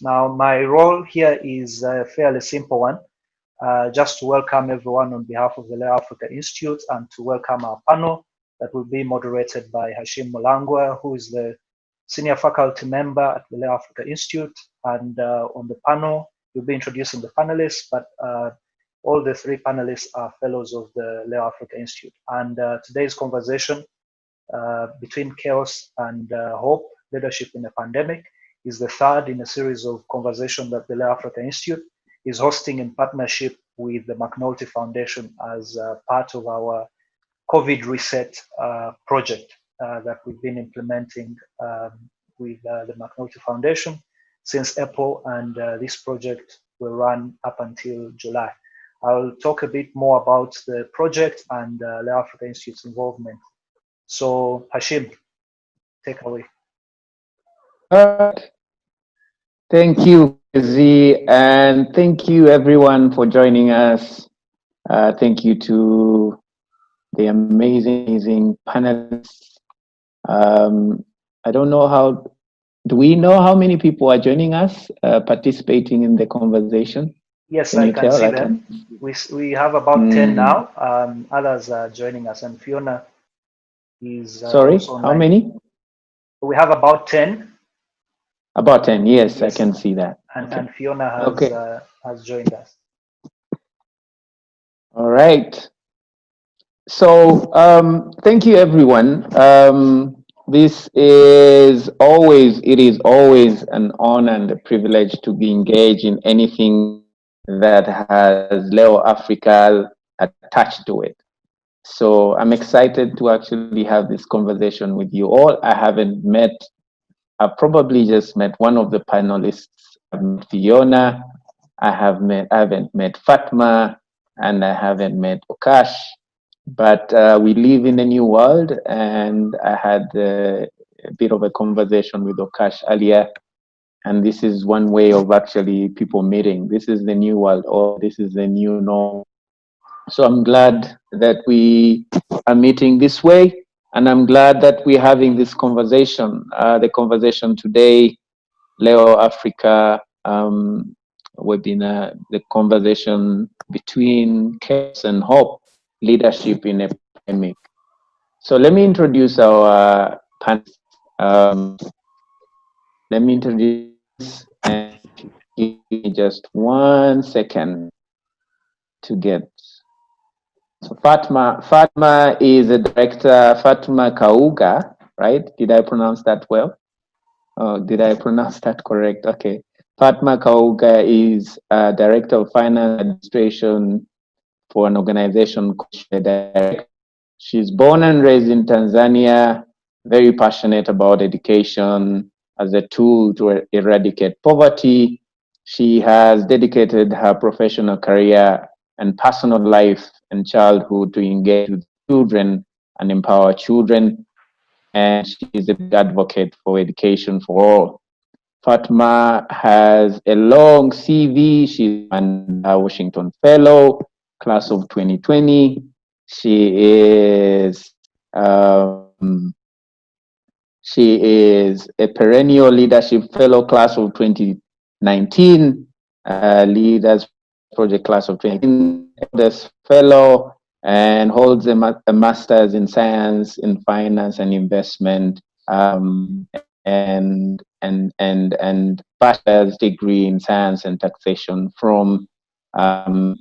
Now, my role here is a fairly simple one, just to welcome everyone on behalf of the LéO Africa Institute and to welcome our panel that will be moderated by Hashim Mulangwa, who is the senior faculty member at the LéO Africa Institute. And on the panel, we'll be introducing the panelists, but all the three panelists are fellows of the LéO Africa Institute. And today's conversation, between chaos and hope, leadership in a pandemic, is the third in a series of conversations that the LéO Africa Institute is hosting in partnership with the McNulty Foundation as part of our COVID Reset project that we've been implementing with the McNulty Foundation since April, and this project will run up until July. I'll talk a bit more about the project and LéO Africa Institute's involvement. So, Hashim, take away. Thank you, Z, and thank you everyone for joining us. Thank you to the amazing panelists. I don't know do we know how many people are joining us, participating in the conversation? Yes, I can see them. We have about 10 now. Others are joining us, and Fiona is Sorry, also online. How many? We have about 10. About 10, yes, I can see that. And Fiona has joined us. All right. So thank you, everyone. It is always an honor and a privilege to be engaged in anything that has LéO Africa attached to it. So I'm excited to actually have this conversation with you all. I've probably just met one of the panelists. I've met Fiona. I haven't met Fatma, and I haven't met Okash. But we live in a new world, and I had a bit of a conversation with Okash earlier, and this is one way of actually people meeting. This is the new world, or this is the new norm. So I'm glad that we are meeting this way, and I'm glad that we're having this conversation. The conversation today, LéO Africa webinar, the conversation between chaos and hope, leadership in a pandemic. So let me introduce our panelists. Let me introduce, and give me just 1 second to get. So Fatma is a director, Fatma Kauga, right? Did I pronounce that well? Oh, did I pronounce that correct? Okay. Fatma Kauga is Director of Finance Administration for an organization called. She's born and raised in Tanzania, very passionate about education as a tool to eradicate poverty. She has dedicated her professional career and personal life and childhood to engage with children and empower children. And she is a big advocate for education for all. Fatma has a long CV. She's a Washington Fellow, class of 2020. She is a perennial leadership fellow, class of 2019, leaders project class of 2019, elders fellow, and holds a master's in science, in finance and investment, and bachelor's degree in science and taxation from Tanzania.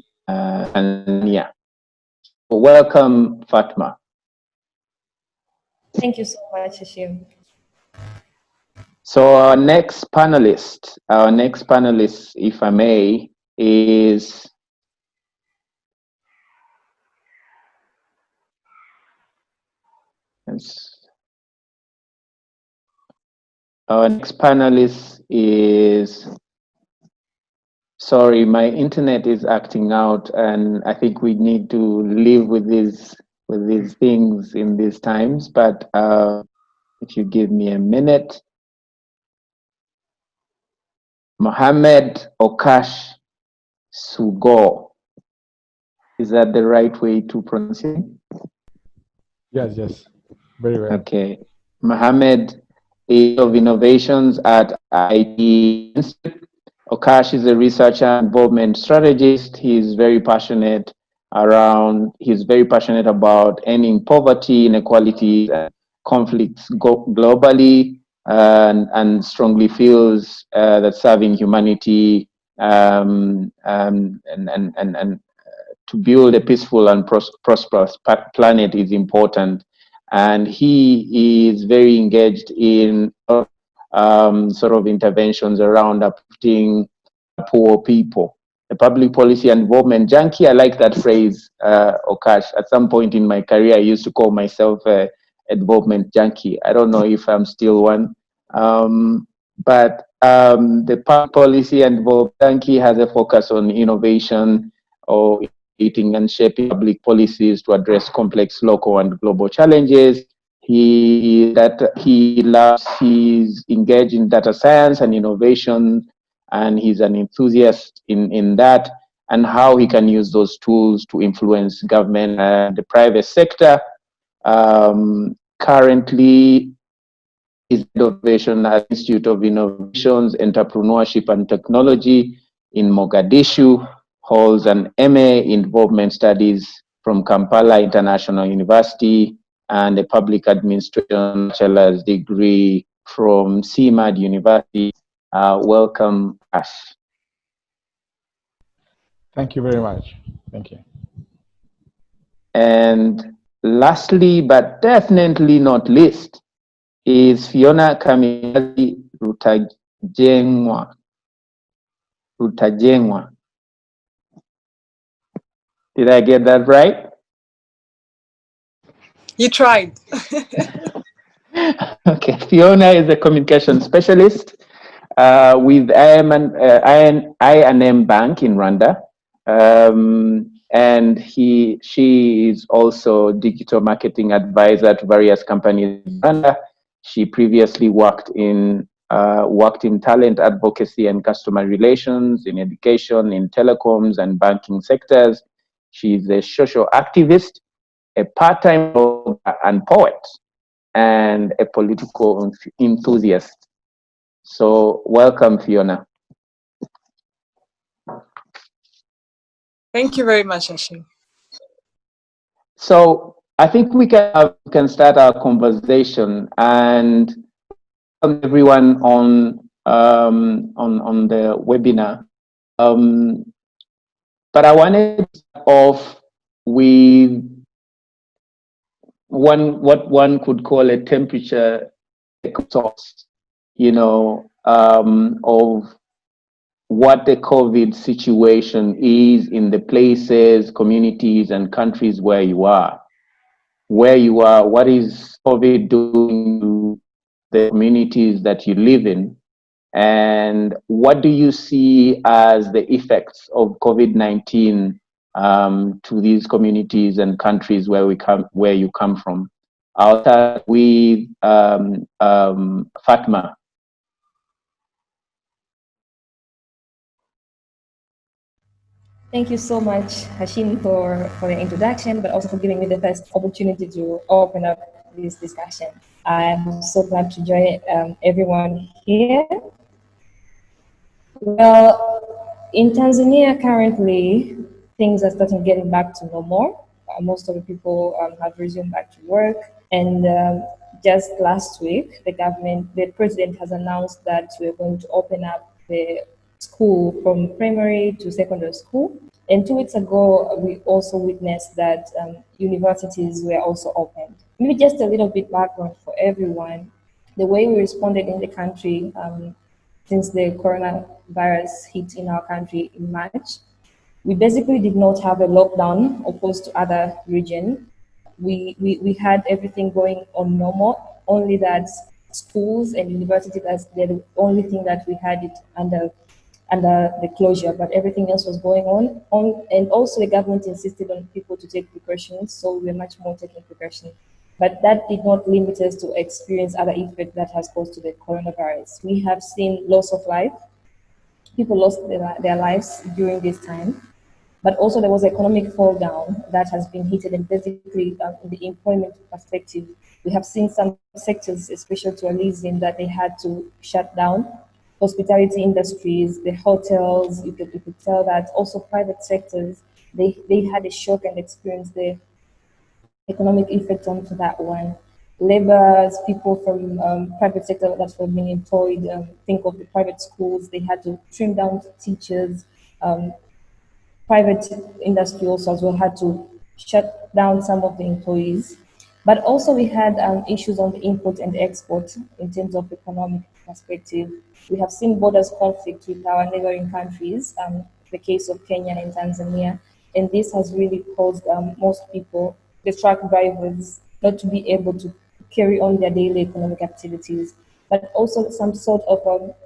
Welcome, Fatma. Thank you so much, Hashim. So our next panelist, if I may, is sorry, my internet is acting out, and I think we need to live with these things in these times. But if you give me a minute, Mohamed Okash Sugo. Is that the right way to pronounce it? Yes, very well. Okay. Mohamed is of innovations at IT Institute. Okash is a researcher and involvement strategist. He's very passionate about ending poverty, inequalities, and conflicts globally, and strongly feels that serving humanity and to build a peaceful and prosperous planet is important. And he is very engaged in sort of interventions around uplifting poor people. A public policy and involvement junkie. I like that phrase, Okash. At some point in my career, I used to call myself a involvement junkie. I don't know if I'm still one. But the public policy and involvement junkie has a focus on innovation or innovating and shaping public policies to address complex local and global challenges. He's engaged in data science and innovation, and he's an enthusiast in that, and how he can use those tools to influence government and the private sector. Currently, is innovation at Institute of Innovations, Entrepreneurship and Technology in Mogadishu, holds an MA in Involvement Studies from Kampala International University, and a Public Administration Bachelor's degree from CMAD University. Welcome, Ash. Thank you very much. Thank you. And lastly, but definitely not least, is Fiona Kamikazi Rutajengwa. Did I get that right? You tried. Okay, Fiona is a communication specialist with I&M Bank in Rwanda. And she is also digital marketing advisor to various companies in Rwanda. She previously worked in talent advocacy and customer relations, in education, in telecoms and banking sectors. She's a social activist, a part-time blogger and poet, and a political enthusiast. So welcome, Fiona. Thank you very much, Hashim. So I think we can start our conversation, and everyone on the webinar. But I wanted to start off with what one could call a temperature source, of what the COVID situation is in the places, communities, and countries where you are. What is COVID doing to the communities that you live in? And what do you see as the effects of COVID-19 to these communities and countries where you come from? I'll start with Fatma. Thank you so much, Hashim, for the introduction, but also for giving me the first opportunity to open up this discussion. I'm so glad to join everyone here. Well, in Tanzania currently, things are starting getting back to normal. Most of the people have resumed back to work. And just last week, the president has announced that we're going to open up the school from primary to secondary school. And 2 weeks ago, we also witnessed that universities were also opened. Maybe just a little bit background for everyone. The way we responded in the country since the coronavirus hit in our country in March, we basically did not have a lockdown opposed to other regions. We had everything going on normal, only that schools and universities, they're the only thing that we had it under the closure, but everything else was going on. And also the government insisted on people to take precautions, so we were much more taking precautions. But that did not limit us to experience other effects that has caused to the coronavirus. We have seen loss of life. People lost their lives during this time. But also there was economic fall down that has been hit, and basically in the employment perspective, we have seen some sectors, especially tourism, that they had to shut down. hospitality industries, the hotels. You could tell that also private sectors, they had a shock and experienced the economic effect onto that one. Laborers, people from private sector that were being employed, think of the private schools, they had to trim down teachers. Um, Private industry also as well had to shut down some of the employees. But also we had issues on the import and export in terms of economic perspective. We have seen borders conflict with our neighboring countries, the case of Kenya and Tanzania, and this has really caused most people, the truck drivers, not to be able to carry on their daily economic activities, but also some sort of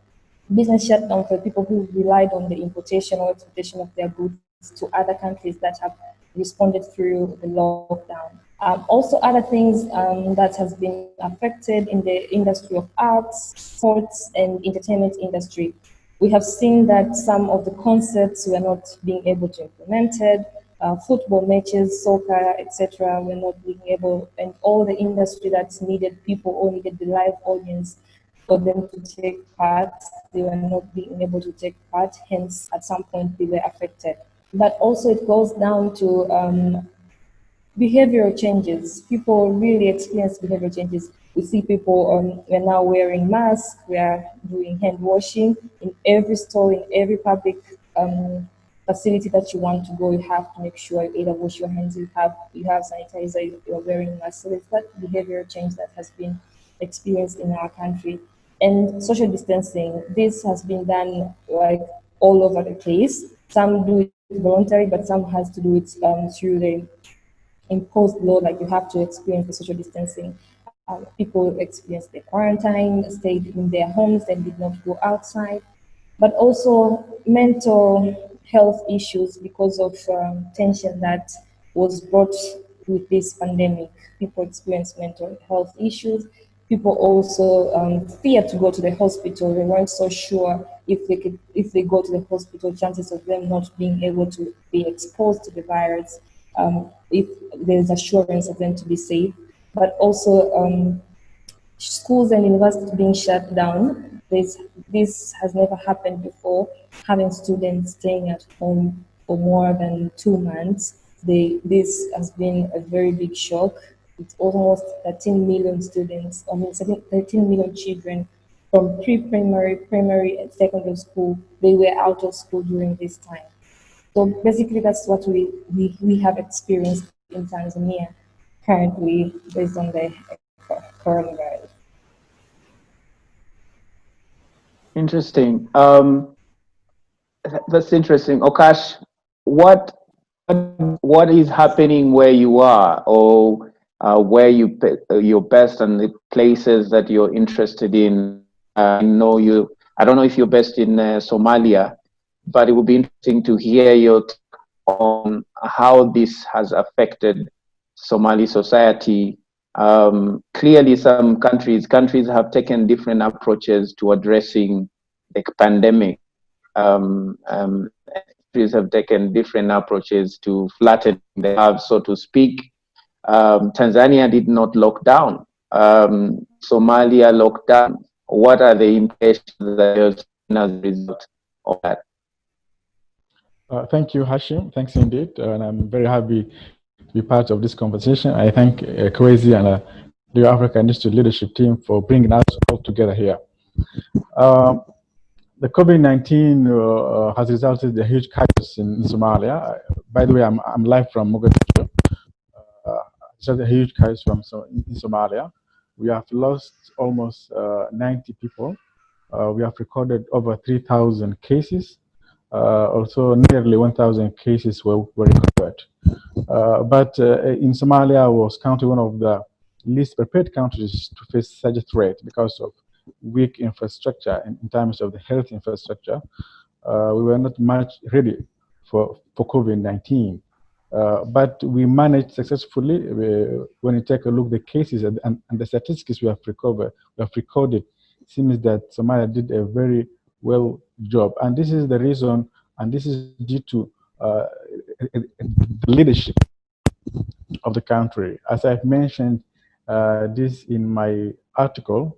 business shutdown for people who relied on the importation or exportation of their goods to other countries that have responded through the lockdown. Also, other things that has been affected in the industry of arts, sports, and entertainment industry. We have seen that some of the concerts were not being able to implemented. Football matches, soccer, etc., were not being able, and all the industry that needed people or needed the live audience for them to take part, they were not being able to take part, hence at some point they were affected. But also it goes down to behavioral changes. People really experience behavioral changes. We see people, we're now wearing masks, we are doing hand washing in every store, in every public facility that you want to go. You have to make sure you either wash your hands, you have sanitizer, you're wearing masks. So it's that behavioral change that has been experienced in our country. And social distancing, this has been done like all over the place. Some do it voluntary, but some has to do it through the imposed law, like you have to experience the social distancing. People experienced the quarantine, stayed in their homes, and did not go outside. But also mental health issues because of tension that was brought with this pandemic. People experienced mental health issues. People also fear to go to the hospital. They weren't so sure if they go to the hospital, chances of them not being able to be exposed to the virus, if there's assurance of them to be safe. But also schools and universities being shut down. This has never happened before. Having students staying at home for more than 2 months, this has been a very big shock. It's almost 13 million students, 13 million children from pre-primary, primary, and secondary school. They were out of school during this time. So basically, that's what we have experienced in Tanzania currently based on the coronavirus. Interesting. That's interesting. Okash, what what is happening where you are, or where you're best, and the places that you're interested in? I don't know if you're best in Somalia, but it would be interesting to hear your take on how this has affected Somali society. Clearly, some countries have taken different approaches to addressing the pandemic. Countries have taken different approaches to flatten the curve, so to speak. Tanzania did not lock down. Somalia locked down. What are the implications that you're seeing as a result of that? Thank you, Hashim. Thanks indeed. And I'm very happy to be part of this conversation. I thank Kwesi and LéO Africa Institute leadership team for bringing us all together here. The COVID-19 has resulted in a huge crisis in Somalia. By the way, I'm live from Mogadishu. It's a huge crisis in Somalia. We have lost almost 90 people. We have recorded over 3,000 cases. Also, nearly 1,000 cases were recovered. But in Somalia was counted one of the least prepared countries to face such a threat because of weak infrastructure in terms of the health infrastructure. We were not much ready for COVID-19. But we managed successfully. When you take a look at the cases and the statistics we have recorded, it seems that Somalia did a very well job. And this is the reason, and this is due to the leadership of the country. As I've mentioned this in my article,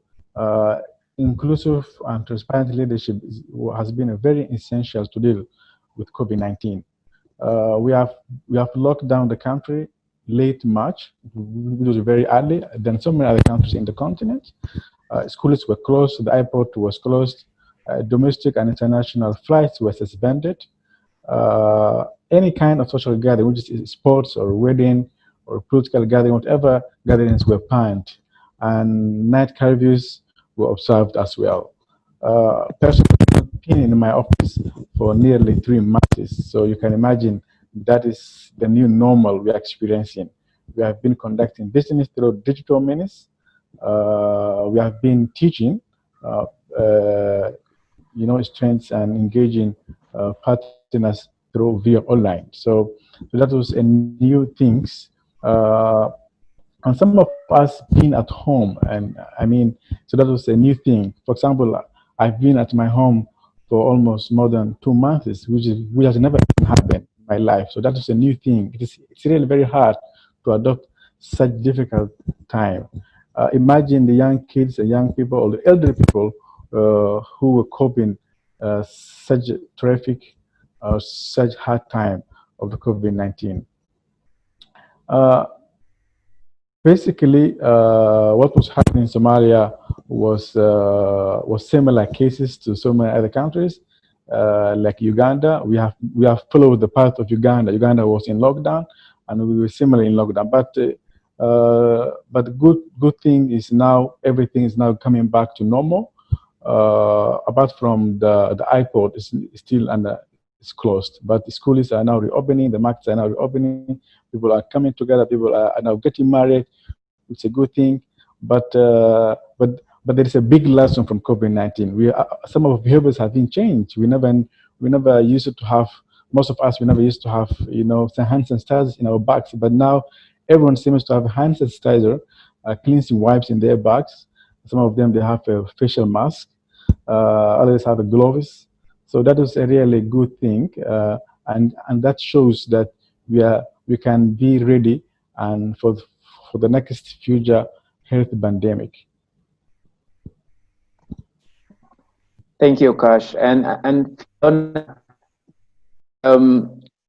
inclusive and transparent leadership has been a very essential to deal with COVID-19. We have locked down the country late March, which was very early than so many other countries in the continent. Schools were closed, the airport was closed, domestic and international flights were suspended. Any kind of social gathering, which is sports or wedding or political gathering, whatever gatherings were banned, and night curfews were observed as well. Personally, I've been in my office for nearly 3 months, so you can imagine that is the new normal we are experiencing. We have been conducting business through digital means. We have been teaching, strengths and engaging partners through via online. So that was a new things. And some of us being at home, and so that was a new thing. For example, I've been at my home for almost more than 2 months, which has never happened in my life. So that was a new thing. It's really very hard to adopt such difficult time. Imagine the young kids, the young people, or the elderly people who were coping such terrific, such hard time of the COVID-19. Basically, what was happening in Somalia was similar cases to so many other countries, like Uganda. We have followed the path of Uganda. Uganda was in lockdown, and we were similar in lockdown. But the good thing is now everything is now coming back to normal. Apart from the airport is still it's closed, but the schools are now reopening, the markets are now reopening, people are coming together, people are now getting married. It's a good thing, but there is a big lesson from COVID-19. Some of our behaviors have been changed. We never used to have, most of us, we never used to have, hand sanitizers in our bags, but now everyone seems to have hand sanitizer, cleansing wipes in their bags. Some of them, they have a facial mask. Others have a gloves. So that is a really good thing, and that shows that we can be ready and for the next future health pandemic. Thank you, Okash. And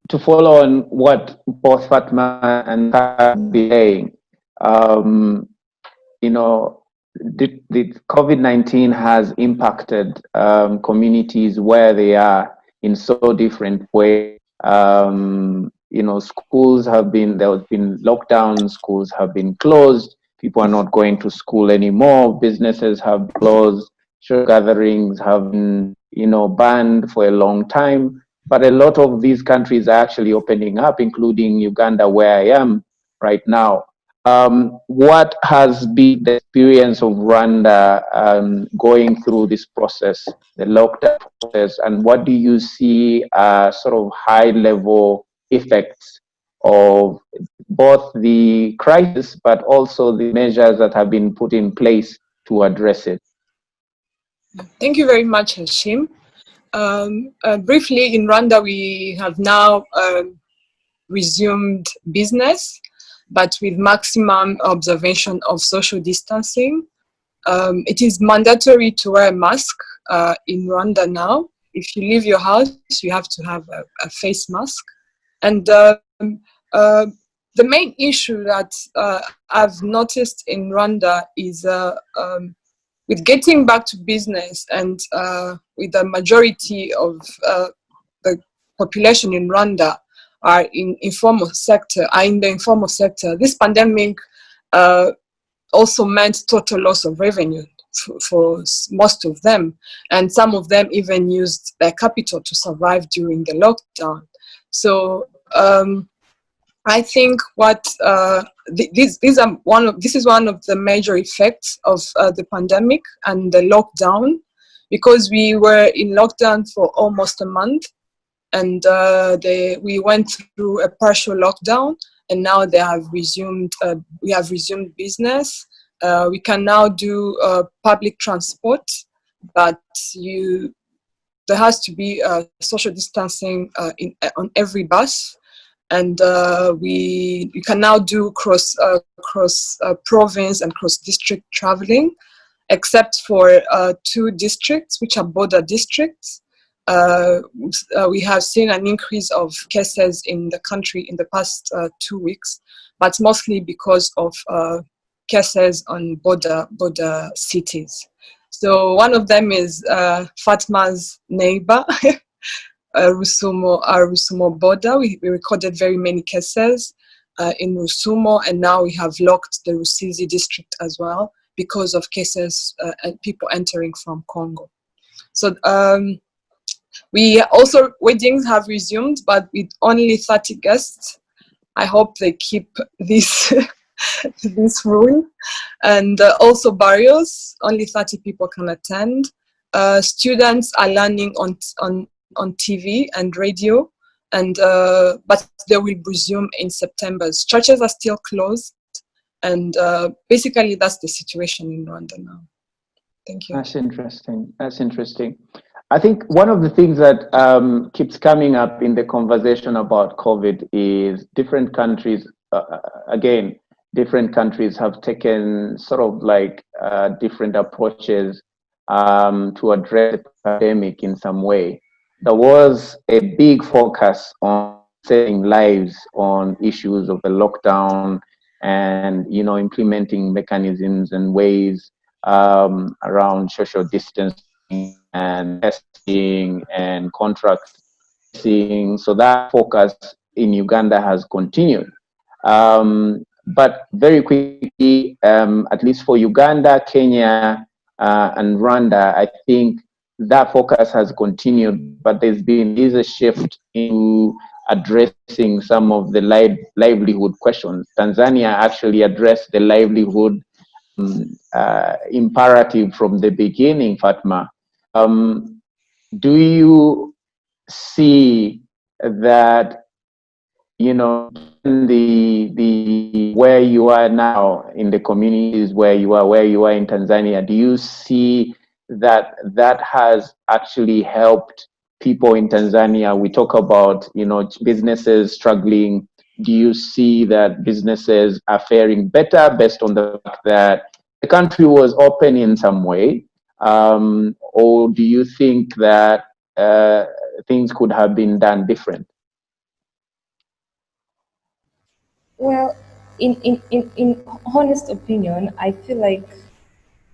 to follow on what both Fatma and Kash are saying, the COVID-19 has impacted communities where they are in so different ways. Schools there have been lockdowns, schools have been closed, people are not going to school anymore, businesses have closed, social gatherings have been, banned for a long time. But a lot of these countries are actually opening up, including Uganda, where I am right now. What has been the experience of Rwanda going through this process, the lockdown process, and what do you see sort of high-level effects of both the crisis, but also the measures that have been put in place to address it? Thank you very much, Hashim. Briefly, in Rwanda, we have now resumed business, but with maximum observation of social distancing. It is mandatory to wear a mask in Rwanda now. If you leave your house, you have to have a face mask. And the main issue that I've noticed in Rwanda is with getting back to business and with the majority of the population in Rwanda are in the informal sector. This pandemic also meant total loss of revenue for most of them, and some of them even used their capital to survive during the lockdown. So I think what this is one of the major effects of the pandemic and the lockdown, because we were in lockdown for almost a month, and we went through a partial lockdown, and now they have resumed. We have resumed business. We can now do public transport, but there has to be social distancing on every bus, and you can now do cross province and cross district traveling. except for 2 districts, which are border districts. We have seen an increase of cases in the country in the past 2 weeks, but mostly because of cases on border cities. So one of them is Fatma's neighbor, Rusumo border. We recorded very many cases in Rusumo, and now we have locked the Rusizi district as well because of cases and people entering from Congo. So we also, weddings have resumed, but with only 30 guests. I hope they keep this this rule. And also burials, only 30 people can attend. Students are learning on TV and radio, and but they will resume in September. Churches are still closed, and basically that's the situation in Rwanda now. Thank you. That's interesting. That's interesting. I think one of the things that keeps coming up in the conversation about COVID is different countries, again, different countries have taken sort of like different approaches to address the pandemic in some way. There was a big focus on saving lives on issues of the lockdown and, you know, implementing mechanisms and ways around social distancing and testing and contract tracing. So that focus in Uganda has continued. But very quickly, at least for Uganda, Kenya, and Rwanda, I think that focus has continued, but there's a shift in addressing some of the livelihood questions. Tanzania actually addressed the livelihood imperative from the beginning, Fatma. Do you see that, you know, the where you are now in the communities where you are in Tanzania, do you see that that has actually helped people in Tanzania? We talk about, you know, businesses struggling. Do you see that businesses are faring better based on the fact that the country was open in some way? Or do you think that things could have been done different? Well, in honest opinion, I feel like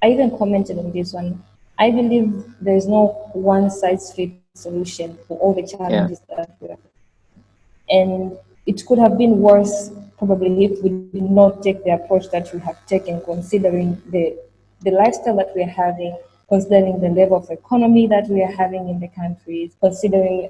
I even commented on this one. I believe there is no one size fits solution for all the challenges that we have. And it could have been worse probably if we did not take the approach that we have taken, considering the lifestyle that we are having, considering the level of economy that we are having in the countries, considering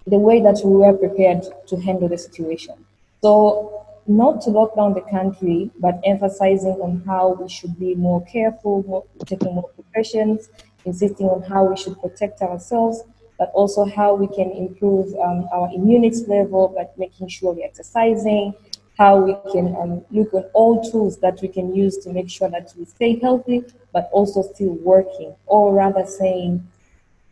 the way that we were prepared to handle the situation. So not to lock down the country, but emphasizing on how we should be more careful, taking more precautions, insisting on how we should protect ourselves, but also how we can improve our immunity level by making sure we're exercising, how we can look at all tools that we can use to make sure that we stay healthy, but also still working, or rather saying,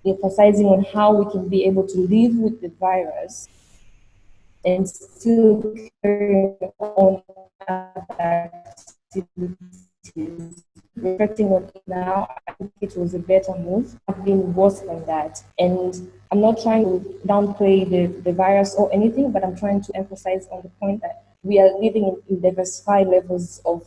emphasizing on how we can be able to live with the virus and still carry on other activities. Reflecting on it now, I think it was a better move. I've been worse than that. And I'm not trying to downplay the virus or anything, but I'm trying to emphasize on the point that we are living in diversified levels of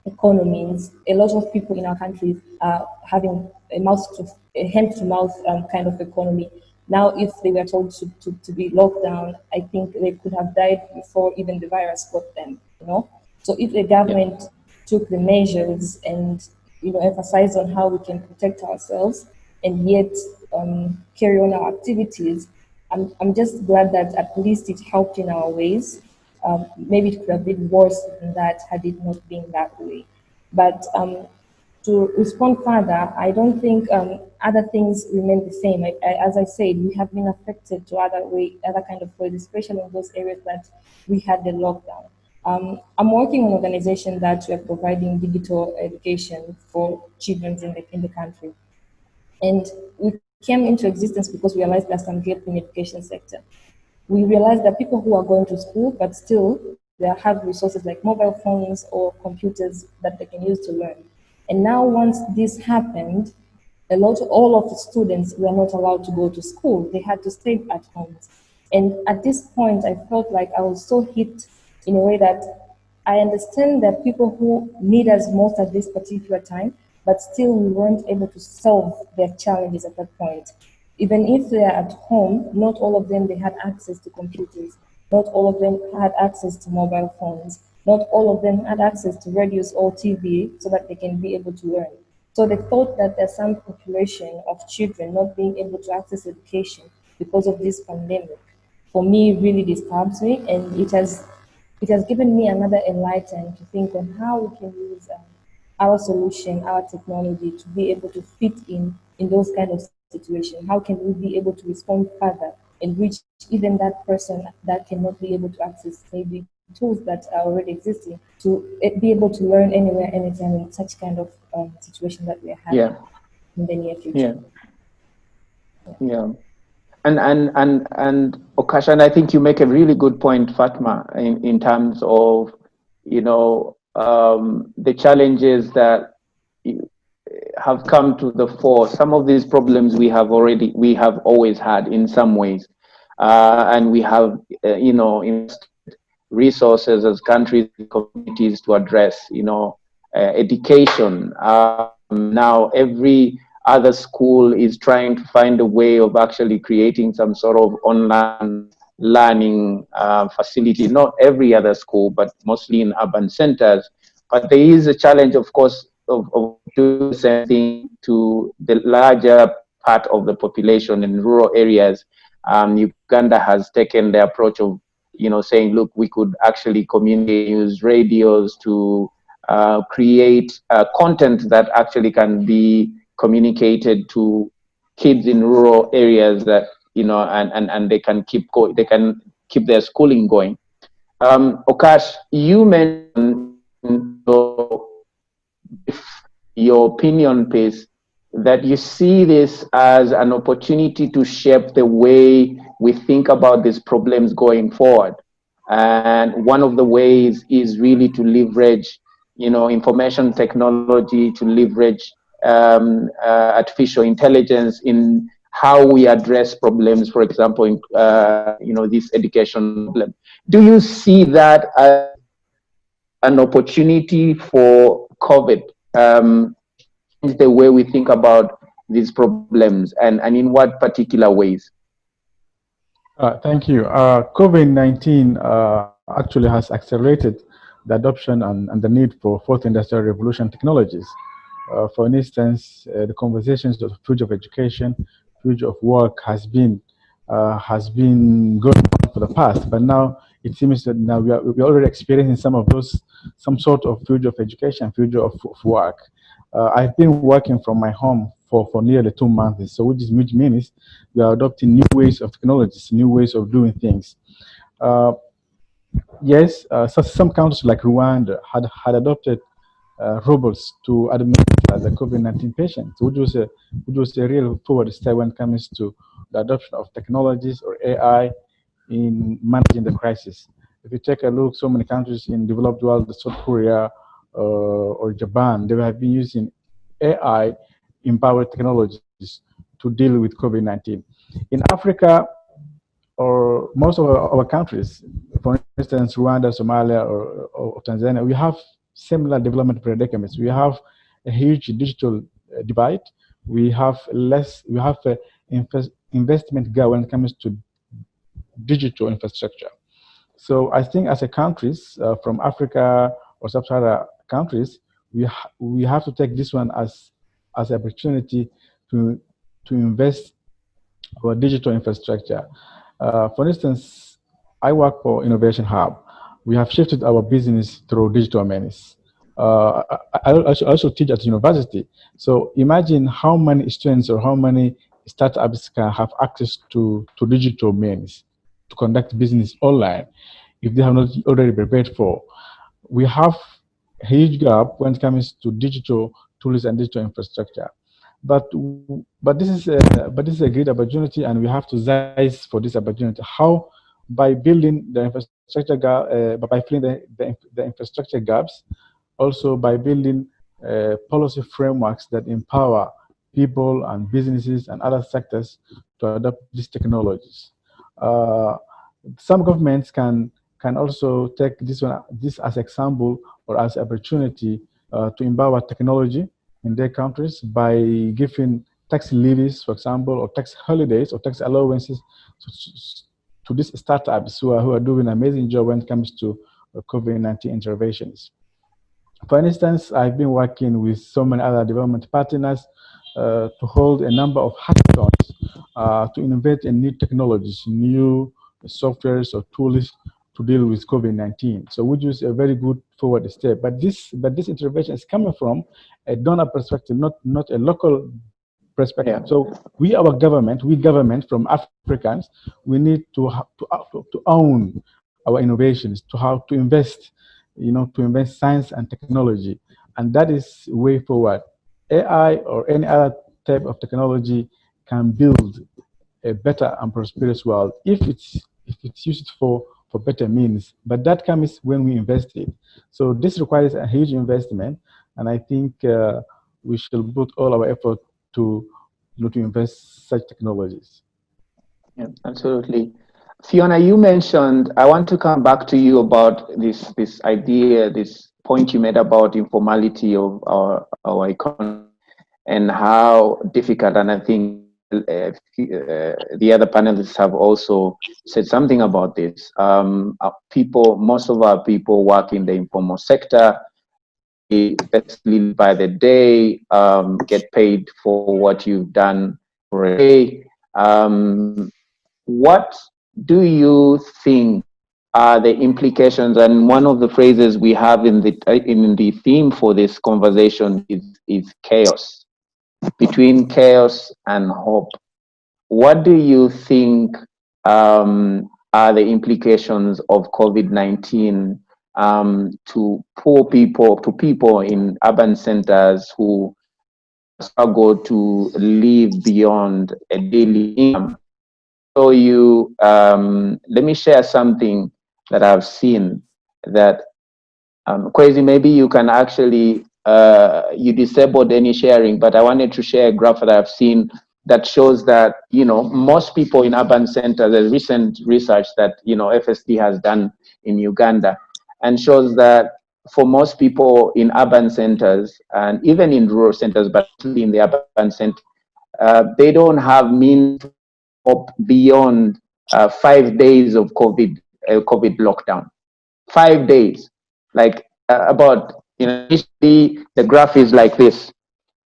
economies. A lot of people in our countries are having a hand-to-mouth kind of economy. Now, if they were told to be locked down, I think they could have died before even the virus got them, you know? So if the government took the measures and, you know, emphasized on how we can protect ourselves and yet carry on our activities, I'm just glad that at least it helped in our ways. Maybe it could have been worse than that had it not been that way. But to respond further, I don't think other things remain the same. As I said, we have been affected to other kind of ways, especially in those areas that we had the lockdown. I'm working on an organization that we are providing digital education for children in the country. And we came into existence because we realized there's some gap in the education sector. We realized that people who are going to school, but still they have resources like mobile phones or computers that they can use to learn. And now once this happened, all of the students were not allowed to go to school. They had to stay at home. And at this point, I felt like I was so hit in a way that I understand that people who need us most at this particular time, but still we weren't able to solve their challenges at that point. Even if they are at home, not all of them, they had access to computers. Not all of them had access to mobile phones. Not all of them had access to radios or TV so that they can be able to learn. So they thought that there's some population of children not being able to access education because of this pandemic. For me, really disturbs me, and it has given me another enlightenment to think on how we can use our solution, our technology to be able to fit in those kind of situations. How can we be able to respond further and reach even that person that cannot be able to access maybe tools that are already existing to be able to learn anywhere, anytime in such kind of situation that we are having in the near future. Yeah. And Okash, and I think you make a really good point, Fatma, in terms of, the challenges that have come to the fore. Some of these problems we have always had in some ways, and we have, invested resources as countries and communities to address, education. Now every other school is trying to find a way of actually creating some sort of online learning facility. Not every other school, but mostly in urban centers. But there is a challenge, of course, of doing the same thing to the larger part of the population in rural areas. Uganda has taken the approach of, saying, look, we could actually communicate, use radios to create content that actually can be communicated to kids in rural areas that, and they can keep their schooling going. Okash, you mentioned your opinion piece that you see this as an opportunity to shape the way we think about these problems going forward. And one of the ways is really to leverage, information technology, to leverage artificial intelligence in how we address problems, for example, in, this education problem. Do you see that as an opportunity for COVID? The way we think about these problems, and in what particular ways? Thank you. COVID-19 actually has accelerated the adoption and the need for fourth industrial revolution technologies. For instance, the conversations of the future of education, future of work has been going on for the past, but now it seems that now we're already experiencing some sort of future of education, future of work. I've been working from my home for nearly 2 months, so which means we are adopting new ways of technologies, new ways of doing things. Yes, so some countries like Rwanda had adopted robots to administer the COVID-19 patients, which was a real forward step when it comes to the adoption of technologies or AI in managing the crisis. If you take a look, so many countries in developed world, South Korea or Japan, they have been using AI-empowered technologies to deal with COVID-19. In Africa, or most of our countries, for instance, Rwanda, Somalia, or Tanzania, we have similar development predicaments. We have a huge digital divide. We have investment gap when it comes to digital infrastructure. So I think as a countries from Africa or sub-Saharan countries, we have to take this one as an opportunity to invest our digital infrastructure. For instance, I work for Innovation Hub. We have shifted our business through digital means. I also teach at university. So imagine how many students or how many startups can have access to digital means to conduct business online if they have not already prepared for. We have a huge gap when it comes to digital tools and digital infrastructure. But this is a great opportunity, and we have to seize for this opportunity. How? By building the infrastructure gap, by filling the infrastructure gaps, also by building policy frameworks that empower people and businesses and other sectors to adopt these technologies. Some governments can also take this as example or as opportunity to empower technology in their countries by giving tax levies, for example, or tax holidays or tax allowances to these startups who are doing an amazing job when it comes to COVID-19 interventions. For instance, I've been working with so many other development partners to hold a number of hackathons to innovate in new technologies, new softwares or tools to deal with COVID-19. So which is a very good forward step. But this intervention is coming from a donor perspective, not a local perspective. Yeah. So we government from Africans, we need to own our innovations, to invest, to invest science and technology, and that is way forward. AI or any other type of technology can build a better and prosperous world if it's used for better means. But that comes when we invest it. So this requires a huge investment, and I think we should put all our effort to invest such technologies. Yeah, absolutely. Fiona, you mentioned, I want to come back to you about this idea, this point you made about informality of our economy and how difficult, and I think the other panelists have also said something about this. Most of our people work in the informal sector. They basically by the day, get paid for what you've done for a day. What do you think are the implications? And one of the phrases we have in the theme for this conversation is chaos. Between chaos and hope, what do you think are the implications of COVID-19 to people in urban centers who struggle to live beyond a daily income? So let me share something that I've seen that, Kwesi, maybe you can actually, you disabled any sharing, but I wanted to share a graph that I've seen that shows that, most people in urban centers, there's recent research that, FSD has done in Uganda, and shows that for most people in urban centers, and even in rural centers, but in the urban centers, they don't have means of beyond 5 days of COVID lockdown. 5 days, like initially the graph is like this.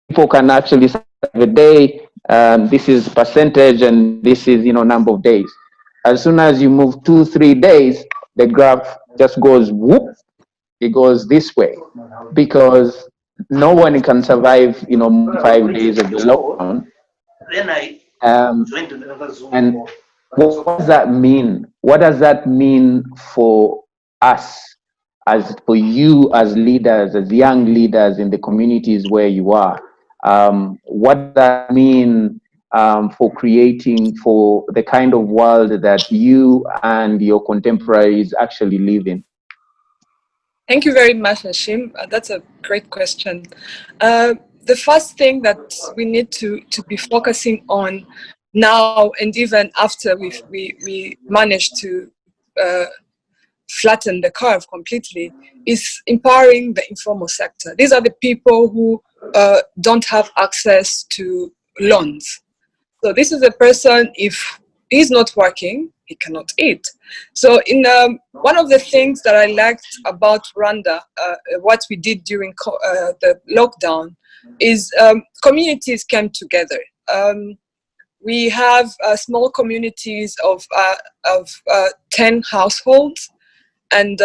People can actually survive a day, this is percentage, and this is number of days. As soon as you move 2-3 days, the graph just goes whoop. It goes this way because no one can survive 5 days of the lockdown. And what does that mean? What does that mean for us, for you as leaders, as young leaders in the communities where you are? What does that mean for creating, for the kind of world that you and your contemporaries actually live in? Thank you very much, Hashim. That's a great question. The first thing that we need to be focusing on now, and even after we managed to flatten the curve completely, is empowering the informal sector. These are the people who don't have access to loans. So this is a person, if he's not working, he cannot eat. So in one of the things that I liked about Rwanda, what we did during the lockdown, is communities came together. We have small communities of 10 households, and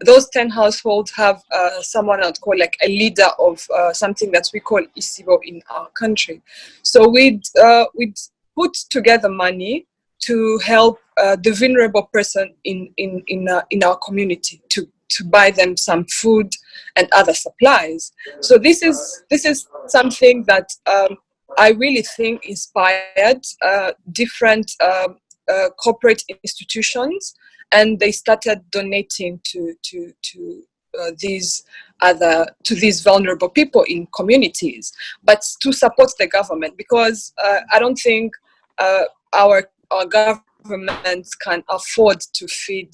those 10 households have someone I'd call like a leader of something that we call Isibo in our country. So we'd put together money to help the vulnerable person in our community to buy them some food and other supplies. So this is something that I really think inspired different corporate institutions, and they started donating to these to these vulnerable people in communities, but to support the government, because I don't think our governments can afford to feed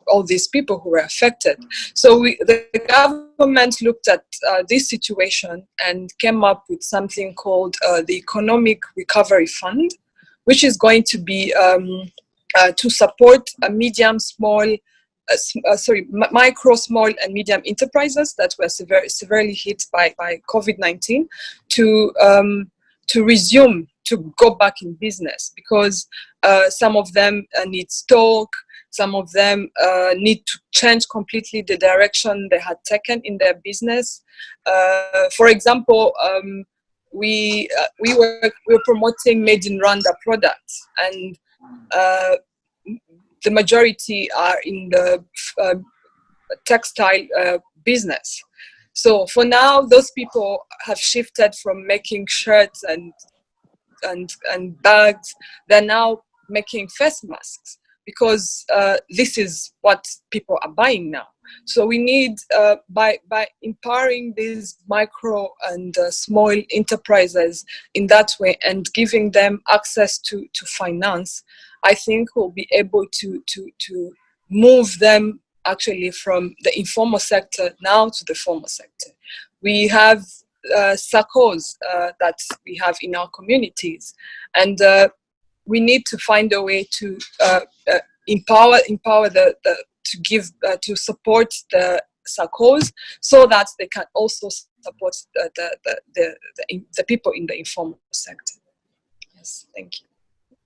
all these people who were affected. So the government looked at this situation and came up with something called the Economic Recovery Fund, which is going to be to support a micro, small, and medium enterprises that were severely hit by COVID-19 to resume, to go back in business, because some of them need stock, some of them need to change completely the direction they had taken in their business. For example, we were promoting made in Rwanda products, and the majority are in the textile business. So for now, those people have shifted from making shirts and bags. They're now making face masks, because this is what people are buying now. So we need, by empowering these micro and small enterprises in that way and giving them access to finance, I think we'll be able to move them actually from the informal sector now to the formal sector. We have SACCOs that we have in our communities, and we need to find a way to empower to support the SACCOs, so that they can also support the people in the informal sector. Yes, thank you.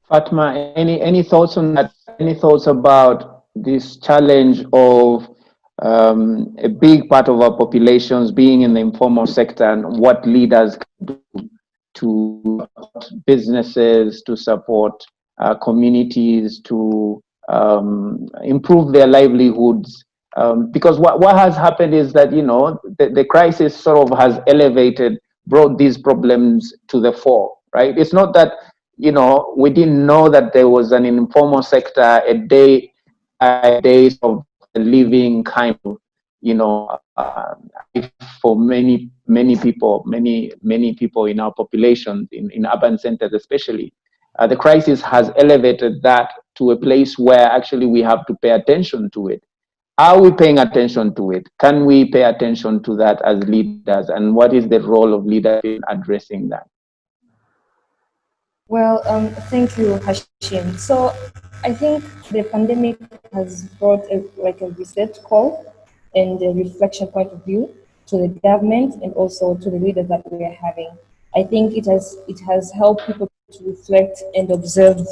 Fatma, any thoughts on that? Any thoughts about this challenge of a big part of our populations being in the informal sector, and what leaders can do to support businesses, to support communities, to improve their livelihoods? Because what has happened is that, you know, the crisis sort of has brought these problems to the fore, right? It's not that, you know, we didn't know that there was an informal sector, a days of living kind of, you know, for many people in our population, in urban centers especially. The crisis has elevated that to a place where actually we have to pay attention to it. Are we paying attention to it? Can we pay attention to that as leaders? And what is the role of leaders in addressing that? Well, thank you, Hashim. So I think the pandemic has brought a reset call and a reflection point of view to the government and also to the leaders that we are having. I think it has helped people to reflect and observe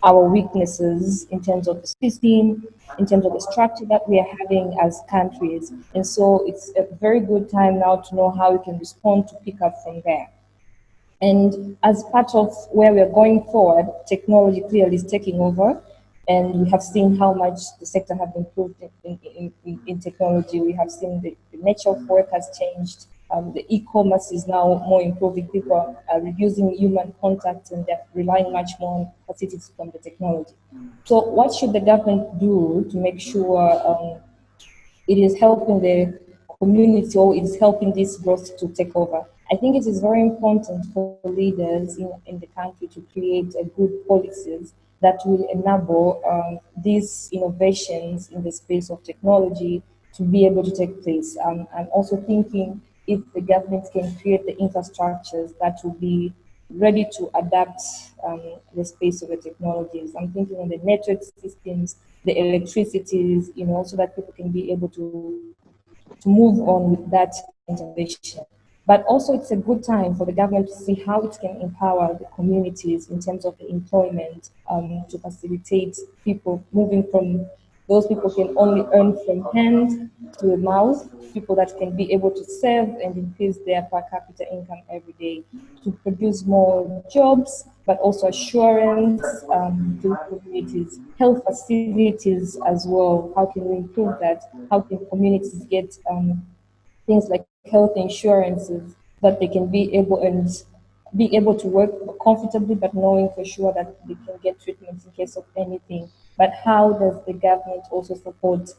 our weaknesses in terms of the system, in terms of the structure that we are having as countries. And so it's a very good time now to know how we can respond to pick up from there. And as part of where we're going forward, technology clearly is taking over. And we have seen how much the sector has improved in technology. We have seen the nature of work has changed. The e-commerce is now more improving. People are reducing human contact and they're relying much more on facilities from the technology. So what should the government do to make sure it is helping the community, or it is helping this growth to take over? I think it is very important for leaders in the country to create a good policies that will enable these innovations in the space of technology to be able to take place. I'm also thinking if the government can create the infrastructures that will be ready to adapt the space of the technologies. I'm thinking on the network systems, the electricities, you know, so that people can be able to move on with that innovation. But also it's a good time for the government to see how it can empower the communities in terms of the employment, to facilitate people moving from those people can only earn from hand to mouth, people that can be able to save and increase their per capita income every day, to produce more jobs, but also assurance to communities, health facilities as well. How can we improve that? How can communities get things like health insurances that they can be able to work comfortably, but knowing for sure that they can get treatments in case of anything? But how does the government also support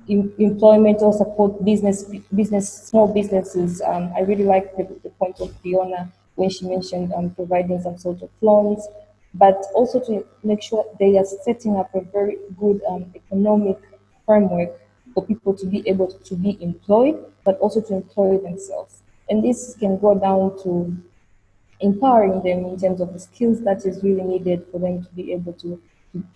employment or support small businesses. I really like the point of Fiona when she mentioned providing some sort of loans, but also to make sure they are setting up a very good economic framework for people to be able to be employed, but also to employ themselves. And this can go down to empowering them in terms of the skills that is really needed for them to be able to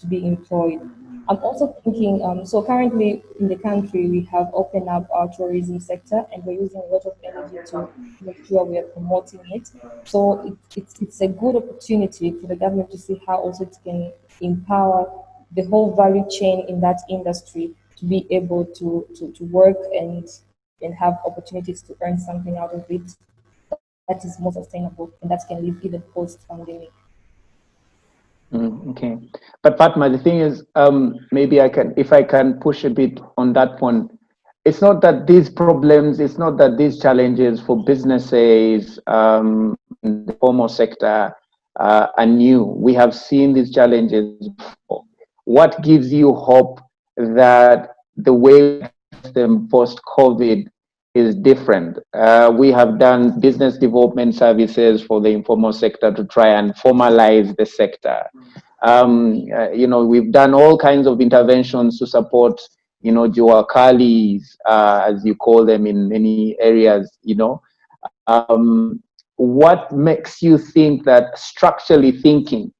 be employed. I'm also thinking, so currently in the country, we have opened up our tourism sector and we're using a lot of energy to make sure we are promoting it. So it's a good opportunity for the government to see how also it can empower the whole value chain in that industry to be able to work and have opportunities to earn something out of it that is more sustainable and that can live even post-pandemic. Okay, but Fatma, the thing is, maybe if I can push a bit on that point. It's not that these problems, it's not that these challenges for businesses in the formal sector are new. We have seen these challenges before. What gives you hope that the way them post-COVID is different? We have done business development services for the informal sector to try and formalize the sector. We've done all kinds of interventions to support, Juakalis, as you call them in many areas, what makes you think that, structurally thinking,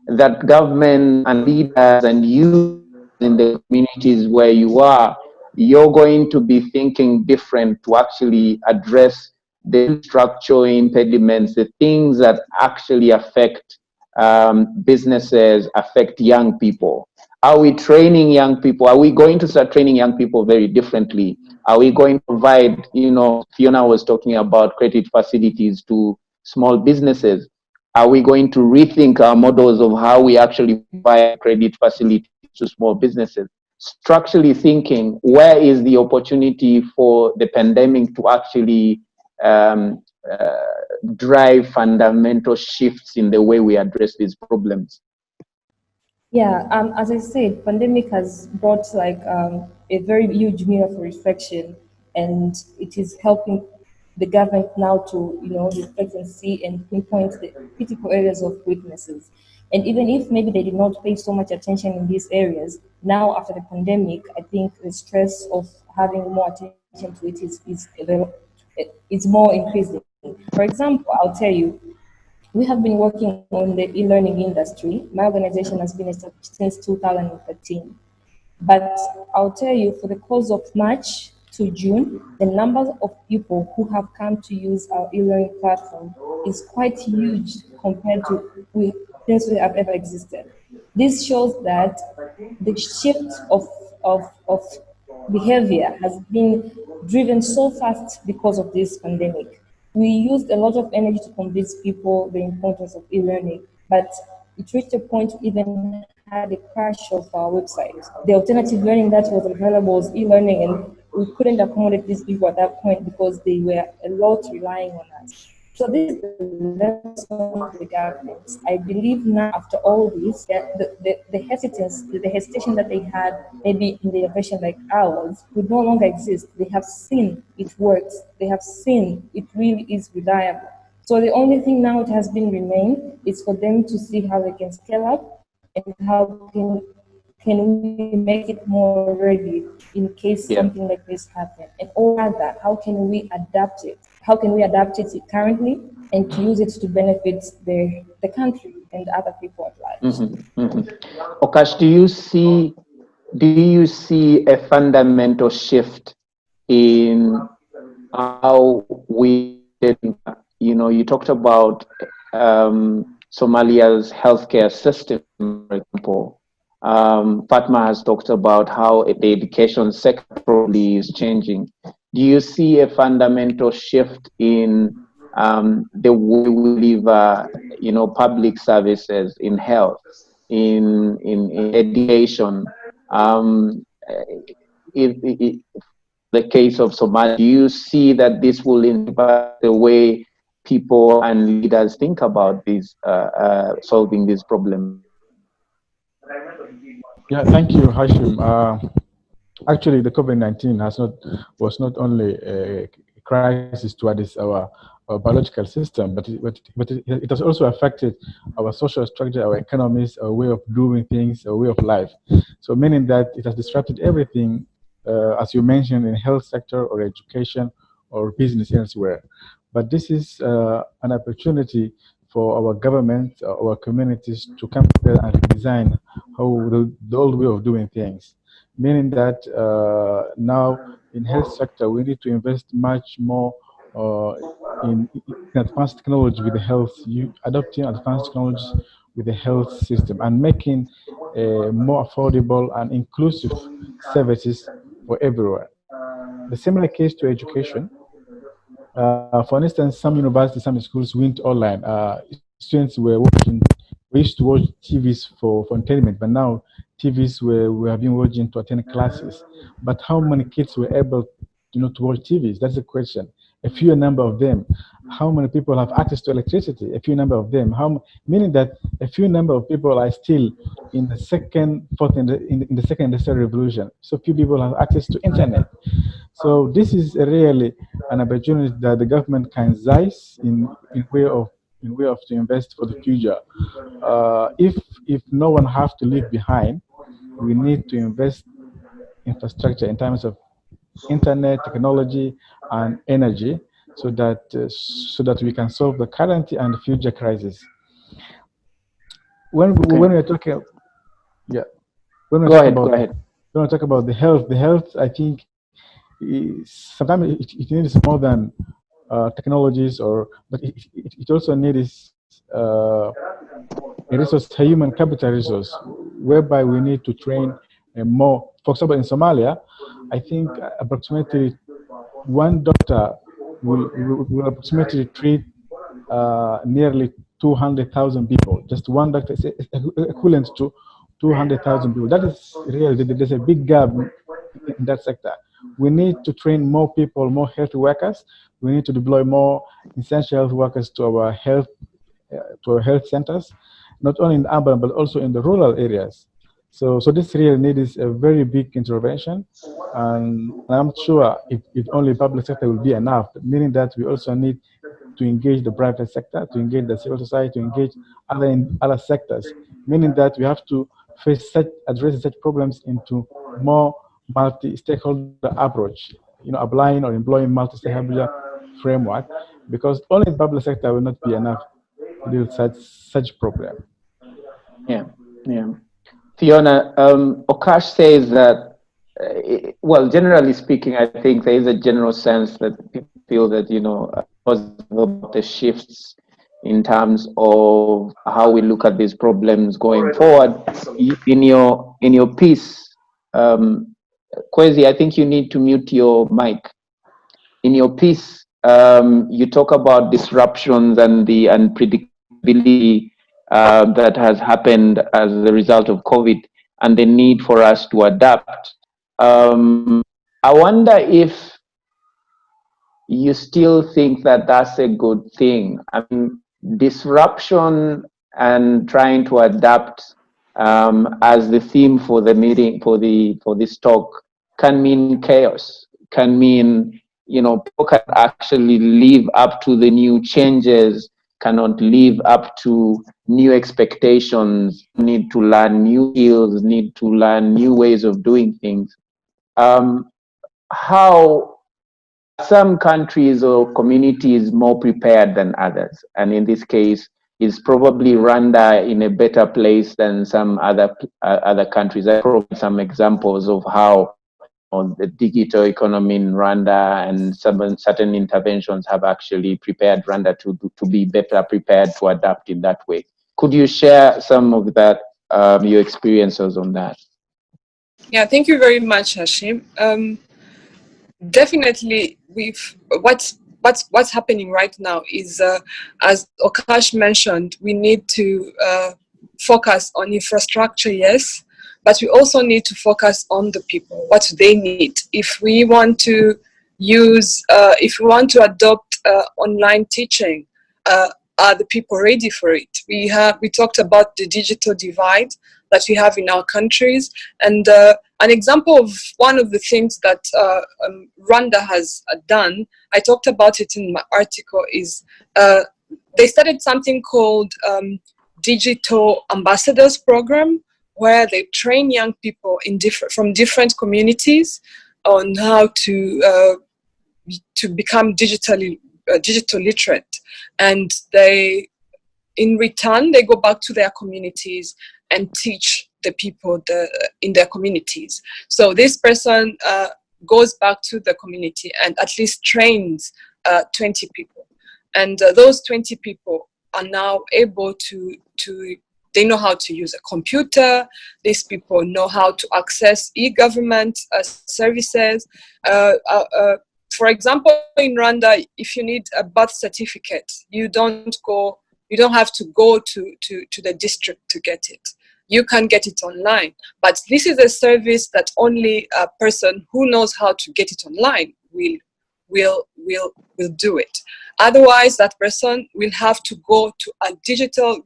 that government and leaders and you in the communities where you are, you're going to be thinking different to actually address the structural impediments, the things that actually affect businesses, affect young people? Are we training young people? Are we going to start training young people very differently? Are we going to provide, Fiona was talking about credit facilities to small businesses. Are we going to rethink our models of how we actually provide credit facilities to small businesses? Structurally thinking, where is the opportunity for the pandemic to actually drive fundamental shifts in the way we address these problems? Yeah, as I said, pandemic has brought a very huge mirror for reflection, and it is helping the government now to reflect and see and pinpoint the critical areas of weaknesses. And even if maybe they did not pay so much attention in these areas, now after the pandemic, I think the stress of having more attention to it is more increasing. For example, I'll tell you, we have been working on the e-learning industry. My organization has been established since 2013. But I'll tell you, for the course of March to June, the number of people who have come to use our e-learning platform is quite huge compared to since we have ever existed. This shows that the shift of behavior has been driven so fast because of this pandemic. We used a lot of energy to convince people the importance of e-learning, but it reached a point we even had a crash of our website. The alternative learning that was available was e-learning, and we couldn't accommodate these people at that point because they were a lot relying on us. So this is the lesson of the government. I believe now, after all this, the hesitation that they had maybe in the innovation like ours would no longer exist. They have seen it works. They have seen it really is reliable. So the only thing now it has been remain is for them to see how they can scale up and how can we make it more ready in case something like this happens. And all that, how can we adapt it? How can we adapt it currently and to use it to benefit the country and other people at large? Okash, do you see a fundamental shift in how we, you talked about Somalia's healthcare system, for example. Fatma has talked about how the education sector probably is changing. Do you see a fundamental shift in the way we live, public services, in health, in education? If the case of Somalia, do you see that this will impact the way people and leaders think about these solving these problems? Yeah, thank you, Hashim. Actually, the COVID-19 was not only a crisis towards our biological system, but it has also affected our social structure, our economies, our way of doing things, our way of life. So meaning that it has disrupted everything, as you mentioned, in health sector or education or business elsewhere. But this is an opportunity for our government, our communities to come together and redesign how the old way of doing things, meaning that now in health sector we need to invest much more uh, in advanced technology with the health, adopting advanced technologies with the health system and making more affordable and inclusive services for everyone. The similar case to education. For instance, some universities, some schools went online. Students were watching. We used to watch TVs for entertainment, but now TVs we have been watching to attend classes. But how many kids were able, to watch TVs? That's the question. A few number of them. How many people have access to electricity? A few number of them. Meaning that a few number of people are still in the in the second industrial revolution. So few people have access to internet. So this is really an opportunity that the government can seize in way of to invest for the future. If no one have to leave behind, we need to invest infrastructure in terms of internet, technology, and energy, so that we can solve the current and future crisis. When we're talking, yeah, when we Go talk ahead. about Go ahead. when we talk about the health, I think sometimes it needs more than technologies, but it also needs a resource, a human capital resource, whereby we need to train more. For example, in Somalia, I think approximately one doctor will approximately treat nearly 200,000 people. Just one doctor is equivalent to 200,000 people. That is really, there's a big gap in that sector. We need to train more people, more health workers. We need to deploy more essential health workers to our health centers, not only in urban but also in the rural areas. So this really needs a very big intervention, and I'm sure if only public sector will be enough, meaning that we also need to engage the private sector, to engage the civil society, to engage other sectors, meaning that we have to address such problems into more multi-stakeholder approach, applying or employing multi-stakeholder framework, because only the public sector will not be enough to deal with such problem. Yeah, yeah. Fiona, Okash says that, well, generally speaking, I think there is a general sense that people feel that, positive about the shifts in terms of how we look at these problems going forward. In your piece, Kwesi, I think you need to mute your mic. In your piece, you talk about disruptions and the unpredictability that has happened as a result of COVID and the need for us to adapt. I wonder if you still think that that's a good thing. I mean, disruption and trying to adapt as the theme for the meeting, for this talk, can mean chaos, can mean, people can actually live up to the new changes, cannot live up to new expectations, need to learn new skills, need to learn new ways of doing things. How some countries or communities more prepared than others, and in this case, is probably Rwanda in a better place than some other countries. I provide some examples of how the digital economy in Rwanda and some certain interventions have actually prepared Rwanda to be better prepared to adapt in that way. Could you share some of that, your experiences on that? Yeah, thank you very much, Hashim. Definitely, what's happening right now is, as Okash mentioned, we need to focus on infrastructure, yes, but we also need to focus on the people, what they need. If we want to if we want to adopt online teaching, are the people ready for it? We talked about the digital divide, that we have in our countries. And an example of one of the things that Rwanda has done, I talked about it in my article, is they started something called Digital Ambassadors Program, where they train young people from different communities on how to become digital literate, and in return they go back to their communities and teach the people in their communities. So this person goes back to the community and at least trains 20 people, and those 20 people are now able to they know how to use a computer. These people know how to access e-government services. For example, in Rwanda, if you need a birth certificate, you don't have to go to the district to get it. You can get it online. But this is a service that only a person who knows how to get it online will do it. Otherwise, that person will have to go to a digital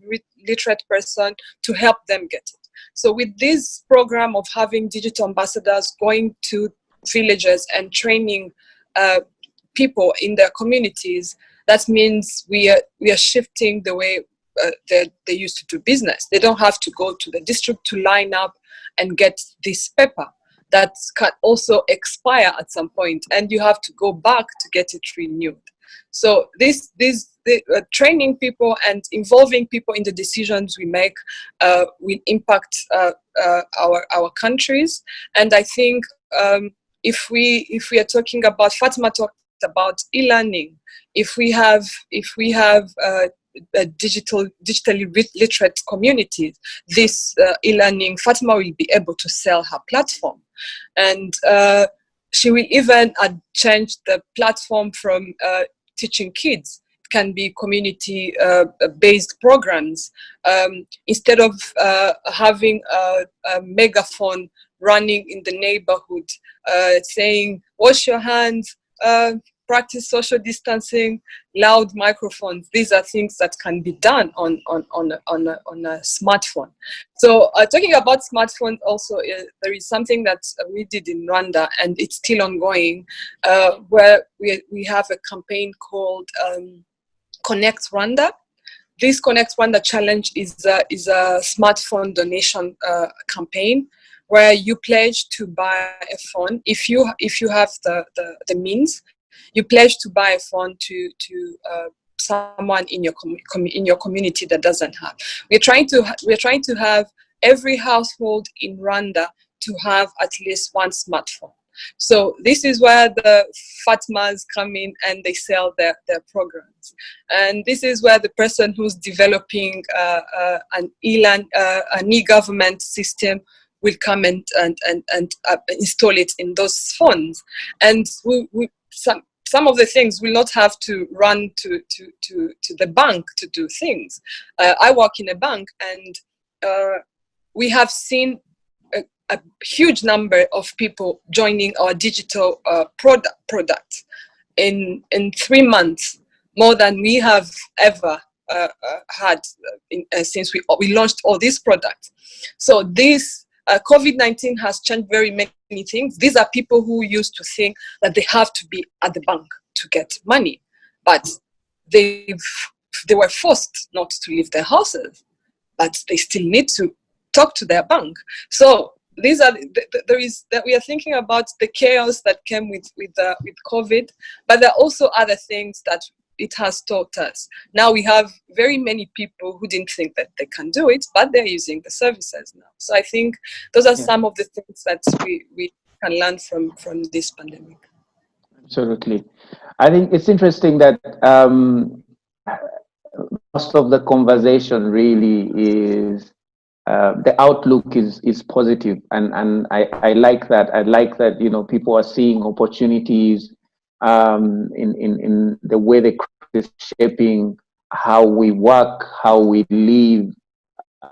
literate person to help them get it. So with this program of having digital ambassadors going to villages and training people in their communities, that means we are shifting the way they used to do business. They don't have to go to the district to line up and get this paper that can also expire at some point, and you have to go back to get it renewed. So training people and involving people in the decisions we make will impact our countries. And I think if we are talking about, Fatma talked about e-learning, if we have digitally literate communities, this e-learning, Fatma will be able to sell her platform, and she will even change the platform from teaching kids. It can be community-based programs. Instead of having a megaphone running in the neighborhood saying, wash your hands, practice social distancing, loud microphones. These are things that can be done on a smartphone. So talking about smartphones also, there is something that we did in Rwanda, and it's still ongoing, where we have a campaign called Connect Rwanda. This Connect Rwanda challenge is a smartphone donation campaign, where you pledge to buy a phone if you have the means. You pledge to buy a phone to someone in your community that doesn't have. We're trying to have every household in Rwanda to have at least one smartphone. So this is where the Fatmas come in and they sell their programs. And this is where the person who's developing an e-government system will come and install it in those phones. And some of the things will not have to run to the bank to do things. I work in a bank, and we have seen a huge number of people joining our digital product in 3 months, more than we have ever had since we launched all these products. So this COVID-19 has changed very many things. These are people who used to think that they have to be at the bank to get money, but they were forced not to leave their houses, but they still need to talk to their bank. So these are we are thinking about the chaos that came with COVID, but there are also other things that it has taught us. Now we have very many people who didn't think that they can do it, but they're using the services now. So I think those are some of the things that we can learn from this pandemic. Absolutely. I think it's interesting that most of the conversation really is the outlook is positive, and I like that. I like that, you know, people are seeing opportunities in the way the crisis is shaping how we work, how we live,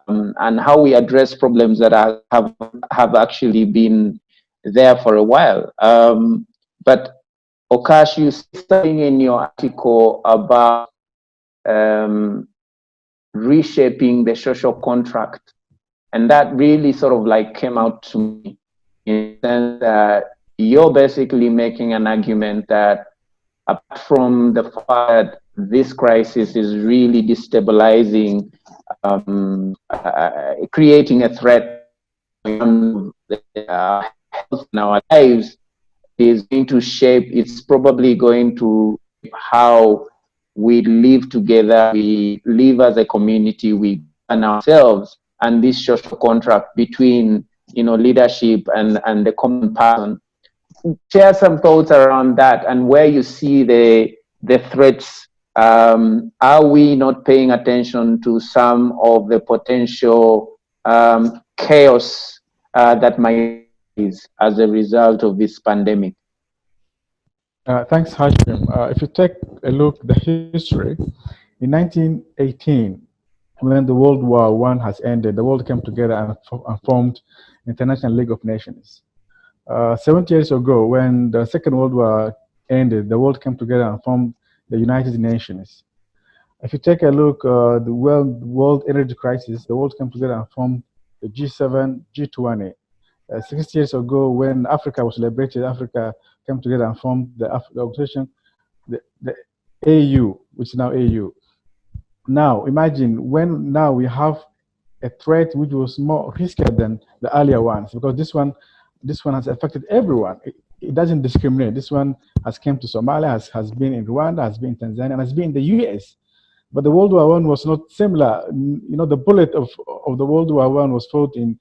and how we address problems that have actually been there for a while. But Okash, you said something in your article about reshaping the social contract And that really sort of like came out to me in the sense that you're basically making an argument that apart from the fact that this crisis is really destabilizing, creating a threat on health in our lives, is going to shape, it's probably going to shape how we live together, we live as a community, we govern ourselves, and this social contract between, leadership and the common person. Share some thoughts around that and where you see the threats. Are we not paying attention to some of the potential chaos that might arise as a result of this pandemic? Thanks, Hashim. If you take a look at the history, in 1918, when the World War I has ended, the world came together and formed International League of Nations. 70 years ago, when the Second World War ended, the world came together and formed the United Nations. If you take a look, the world energy crisis, the world came together and formed the G7, G20. 60 years ago, when Africa was liberated, Africa came together and formed the organization, the AU, which is now AU. Now, imagine when now we have a threat which was more riskier than the earlier ones, because this one has affected everyone. It doesn't discriminate. This one has come to Somalia, has been in Rwanda, has been in Tanzania, and has been in the US. But the World War I was not similar. The bullet of the World War I was fought in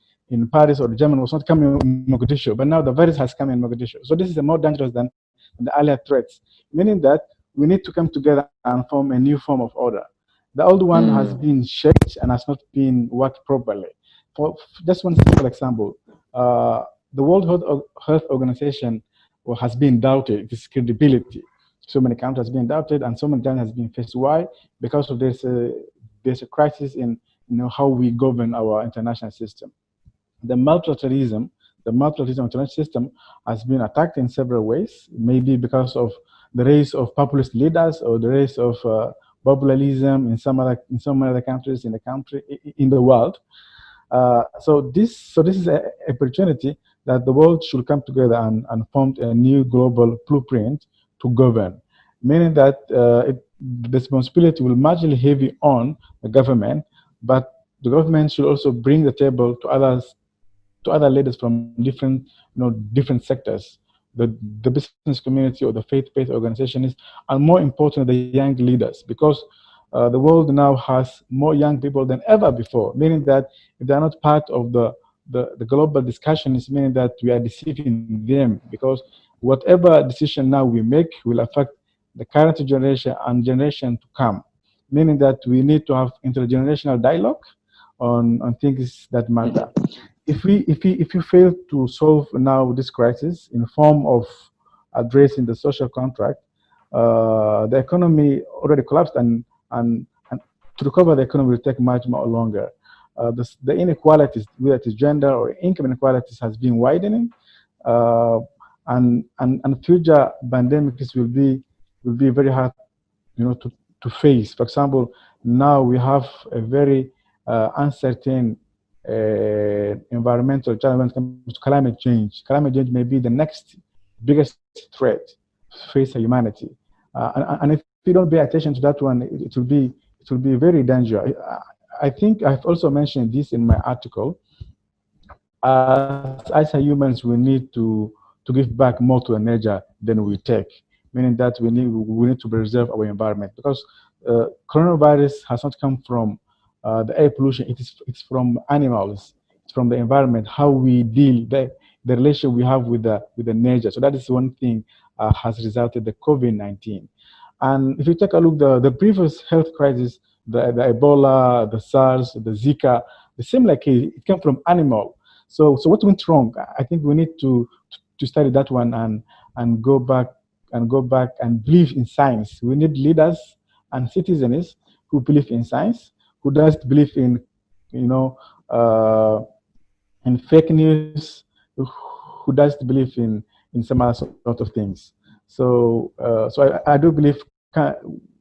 Paris or Germany was not coming in Mogadishu, but now the virus has come in Mogadishu. So this is more dangerous than the earlier threats, meaning that we need to come together and form a new form of order. The old one has been shaped and has not been worked properly. For just one simple example, the World Health Organization has been doubted, its credibility. So many countries have been doubted, and so many times has been faced. Why? Because of there's a crisis in how we govern our international system. The multilateralism international system has been attacked in several ways, maybe because of the rise of populist leaders or the rise of populism in some other countries in the world. So this is an opportunity that the world should come together and form a new global blueprint to govern, meaning that the responsibility will marginally heavy on the government, but the government should also bring the table to other leaders from different sectors, the business community or the faith-based organizations, and more importantly, the young leaders, because the world now has more young people than ever before, meaning that if they are not part of the global discussion, is meaning that we are deceiving them, because whatever decision now we make will affect the current generation and generation to come, meaning that we need to have intergenerational dialogue on things that matter. If you fail to solve now this crisis in form of addressing the social contract, the economy already collapsed, and to recover the economy will take much more longer. The inequalities, whether it is gender or income inequalities, has been widening, and future pandemics will be very hard, to face. For example, now we have a very uncertain environmental challenge when it comes to climate change. Climate change may be the next biggest threat to face humanity, and if you don't pay attention to that one, it will be very dangerous. I think I've also mentioned this in my article. As humans, we need to give back more to the nature than we take, meaning that we need to preserve our environment, because coronavirus has not come from the air pollution. It's from animals. It's from the environment, how we deal, the relation we have with the nature. So that is one thing has resulted the COVID-19. And if you take a look, the previous health crisis, the Ebola, the SARS, the Zika, the similar case, it came from animal. So what went wrong? I think we need to study that one and go back and believe in science. We need leaders and citizens who believe in science, who doesn't believe in in fake news, who doesn't believe in some other sort of things. So I do believe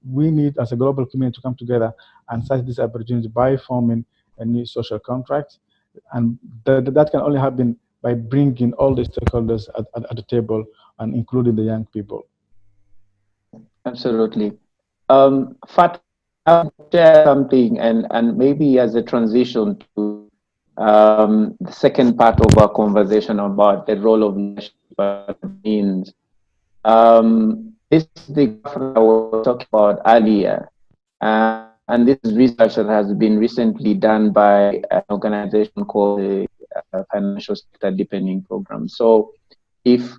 we need, as a global community, to come together and seize this opportunity by forming a new social contract. And that can only happen by bringing all the stakeholders at the table and including the young people. Absolutely. Fat, I'll share something, and maybe as a transition to the second part of our conversation about the role of leadership means. This is the graph that I was talking about earlier, and this is research that has been recently done by an organization called the Financial Sector Deepening Program. So, if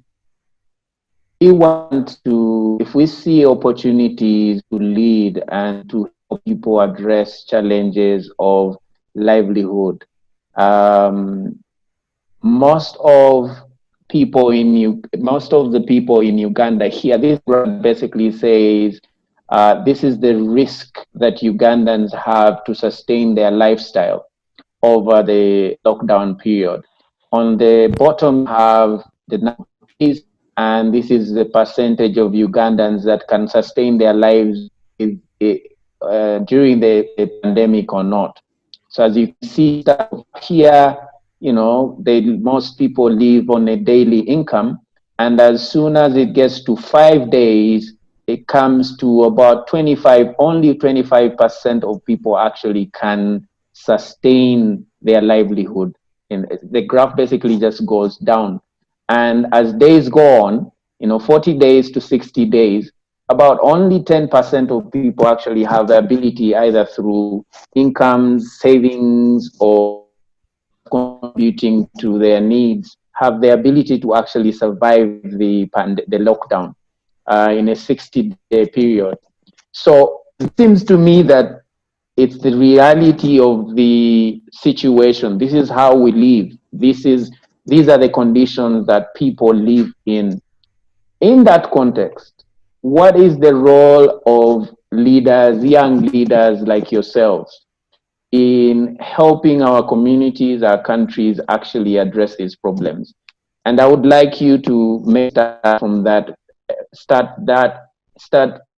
if we see opportunities to lead and to help people address challenges of livelihood, most of most of the people in Uganda here, this graph basically says this is the risk that Ugandans have to sustain their lifestyle over the lockdown period. On the bottom have the numbers, and this is the percentage of Ugandans that can sustain their lives during the pandemic or not. So as you can see here, most people live on a daily income, and as soon as it gets to 5 days, it comes to about 25, only 25% of people actually can sustain their livelihood. And the graph basically just goes down. And as days go on, 40 days to 60 days, about only 10% of people actually have the ability, either through incomes, savings, or contributing to their needs, have the ability to actually survive the lockdown in a 60-day period. So it seems to me that it's the reality of the situation. This is how we live. These are the conditions that people live in. In that context, what is the role of leaders, young leaders like yourselves, in helping our communities, our countries actually address these problems? And I would like you to start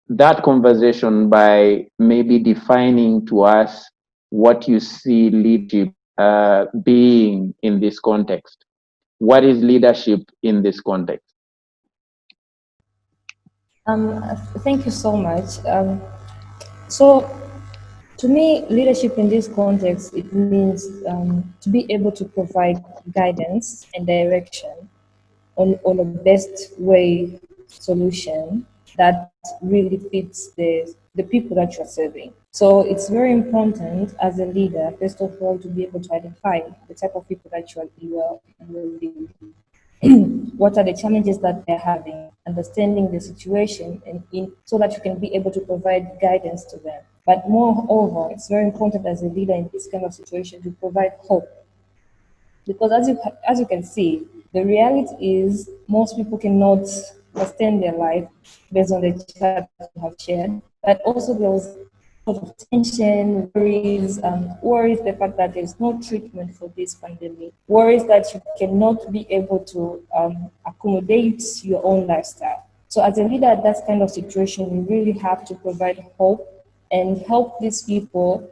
that conversation by maybe defining to us what you see leadership being in this context. What is leadership in this context? Thank you so much. So, to me, leadership in this context, it means to be able to provide guidance and direction on a best way solution that really fits the people that you're serving. So it's very important as a leader, first of all, to be able to identify the type of people that you are leading. What are the challenges that they're having, understanding the situation, and so that you can be able to provide guidance to them. But moreover, it's very important as a leader in this kind of situation to provide hope. Because as you can see, the reality is most people cannot sustain their life based on the chat that you have shared. But also there was sort of tension, worries the fact that there's no treatment for this pandemic, worries that you cannot be able to accommodate your own lifestyle. So as a leader at that kind of situation, you really have to provide hope and help these people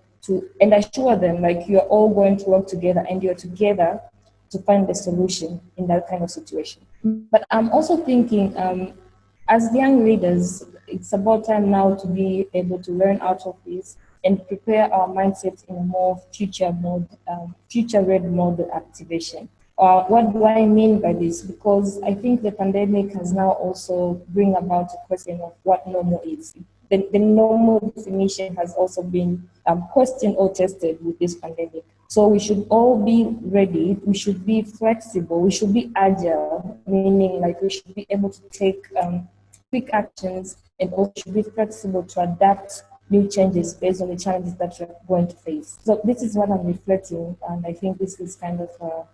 and assure them like you're all going to work together and you're together to find the solution in that kind of situation. But I'm also thinking, as young leaders, it's about time now to be able to learn out of this and prepare our mindsets in a more future-ready mode activation. What do I mean by this? Because I think the pandemic has now also bring about a question of what normal is. The normal definition has also been questioned or tested with this pandemic. So we should all be ready, we should be flexible, we should be agile, meaning like we should be able to take quick actions and also should be flexible to adapt new changes based on the challenges that you're going to face. So this is what I'm reflecting, and I think this is kind of a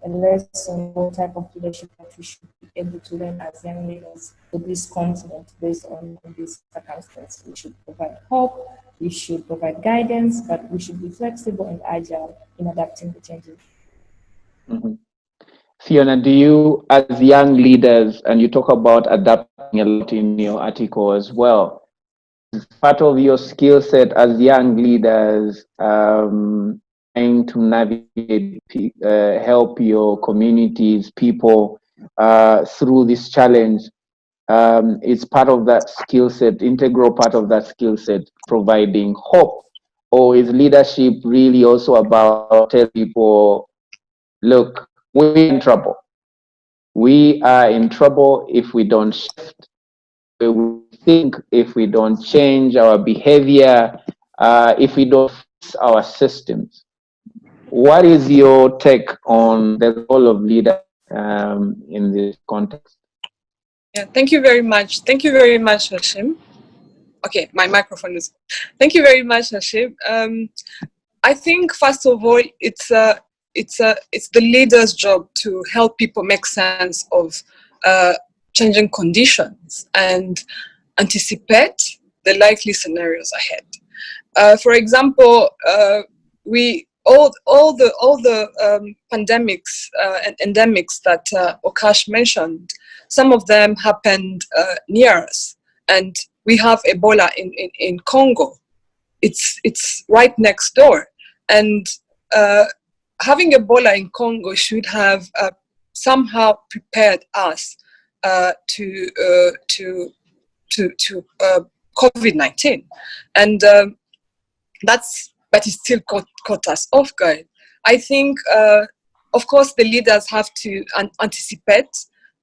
lesson, what type of leadership that we should be able to learn as young leaders for this continent based on this circumstance. We should provide hope, we should provide guidance, but we should be flexible and agile in adapting the changes. Mm-hmm. Fiona, do you, as young leaders, and you talk about adapting a lot in your article as well, part of your skill set as young leaders, trying to navigate, help your communities, people through this challenge. It's part of that skill set, integral part of that skill set, providing hope? Or is leadership really also about telling people, look, we're in trouble. We are in trouble if we don't shift, if we think, if we don't change our behavior, if we don't fix our systems. What is your take on the role of leader in this context? Yeah, thank you very much. Thank you very much, Hashim. Okay, my microphone is. Thank you very much, Hashim. I think first of all, it's the leader's job to help people make sense of changing conditions and anticipate the likely scenarios ahead. For example, all the pandemics and endemics that Okash mentioned, some of them happened near us, and we have Ebola in Congo. It's right next door, and having Ebola in Congo should have somehow prepared us to COVID-19, and but it still caught us off guard. I think, of course, the leaders have to anticipate,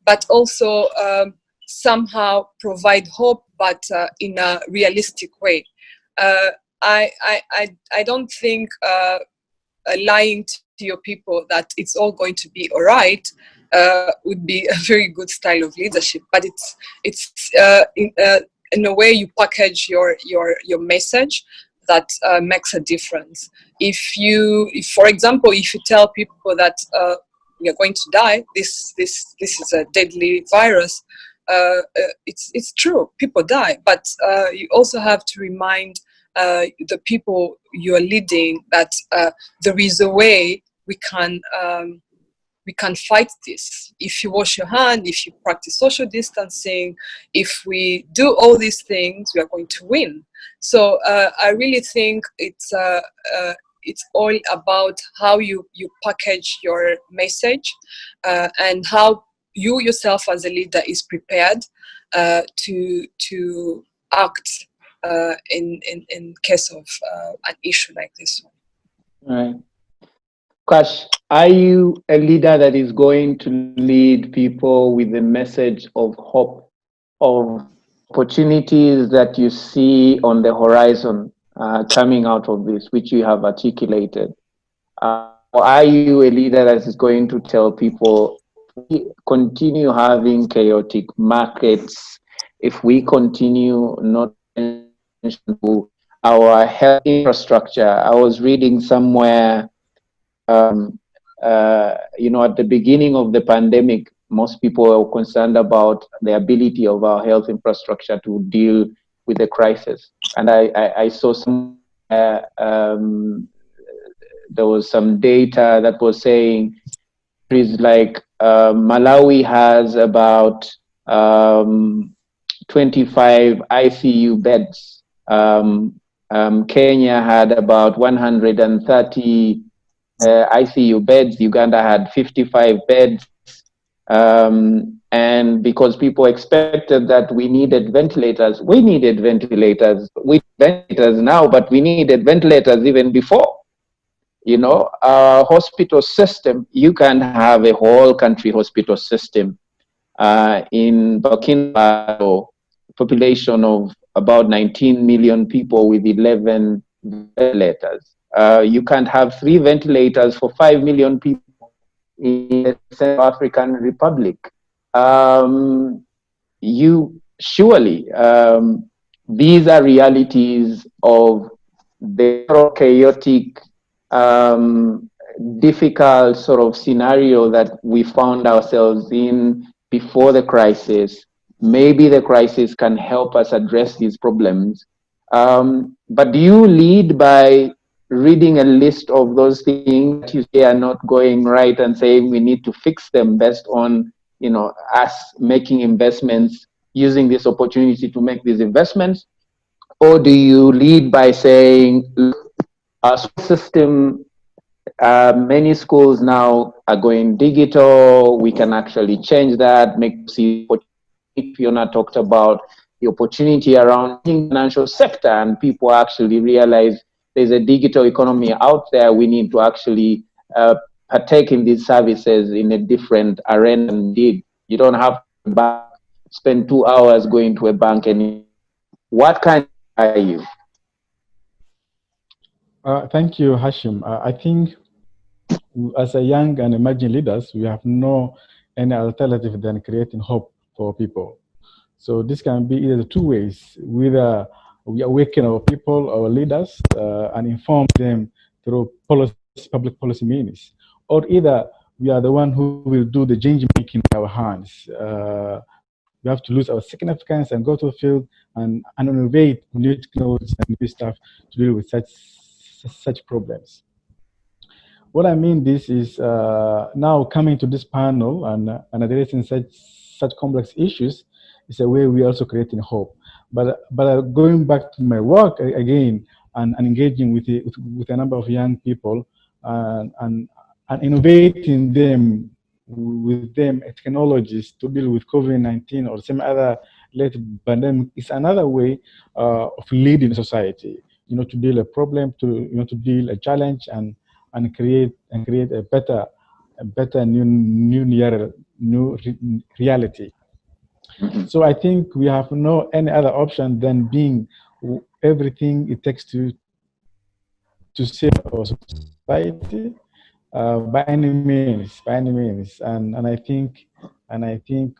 but also somehow provide hope, but in a realistic way. I don't think lying to your people that it's all going to be all right would be a very good style of leadership. But it's in a way you package your message that makes a difference. If for example, if you tell people that you're going to die, this is a deadly virus, it's true, people die, but you also have to remind the people you are leading that there is a way we can fight this. If you wash your hand, if you practice social distancing, if we do all these things, we are going to win. So I really think it's all about how you package your message and how you yourself as a leader is prepared to act in case of an issue like this one. Right. Kash, are you a leader that is going to lead people with the message of hope, of opportunities that you see on the horizon coming out of this, which you have articulated? Or are you a leader that is going to tell people, if we continue having chaotic markets, if we continue not to our health infrastructure? I was reading somewhere, at the beginning of the pandemic, most people were concerned about the ability of our health infrastructure to deal with the crisis. And I saw some, there was some data that was saying countries like Malawi has about 25 ICU beds. Kenya had about 130 ICU beds. Uganda had 55 beds. And because people expected that we needed ventilators, we needed ventilators. We need ventilators now, but we needed ventilators even before. Our hospital system, you can have a whole country hospital system. In Burkina Faso, population of about 19 million people with 11 ventilators. You can't have 3 ventilators for 5 million people in the Central African Republic. These are realities of the chaotic, difficult sort of scenario that we found ourselves in before the crisis. Maybe the crisis can help us address these problems. But do you lead by reading a list of those things that you say are not going right and saying we need to fix them based on, us making investments, using this opportunity to make these investments? Or do you lead by saying, look, our system Many schools now are going digital. We can actually change that, make Fiona talked about the opportunity around the financial sector, and people actually realize there's a digital economy out there. We need to actually partake in these services in a different arena. Indeed, you don't have to spend 2 hours going to a bank. And what kind are you? Thank you, Hashim. I think as a young and emerging leaders, we have no any alternative than creating hope for people. So this can be either two ways. Whether we awaken our people, our leaders, and inform them through public policy means, or either we are the one who will do the change making in our hands. We have to lose our significance and go to the field and innovate new technologies and new stuff to deal with such problems. What I mean this is now coming to this panel and addressing such complex issues is a way we are also creating hope. But going back to my work again and engaging with a number of young people and innovating them with them technologies to deal with COVID-19 or some other related pandemic is another way of leading society. You know, to deal a problem, to deal a challenge and create a better new reality. So I think we have no any other option than being everything it takes to save our society by any means, and I think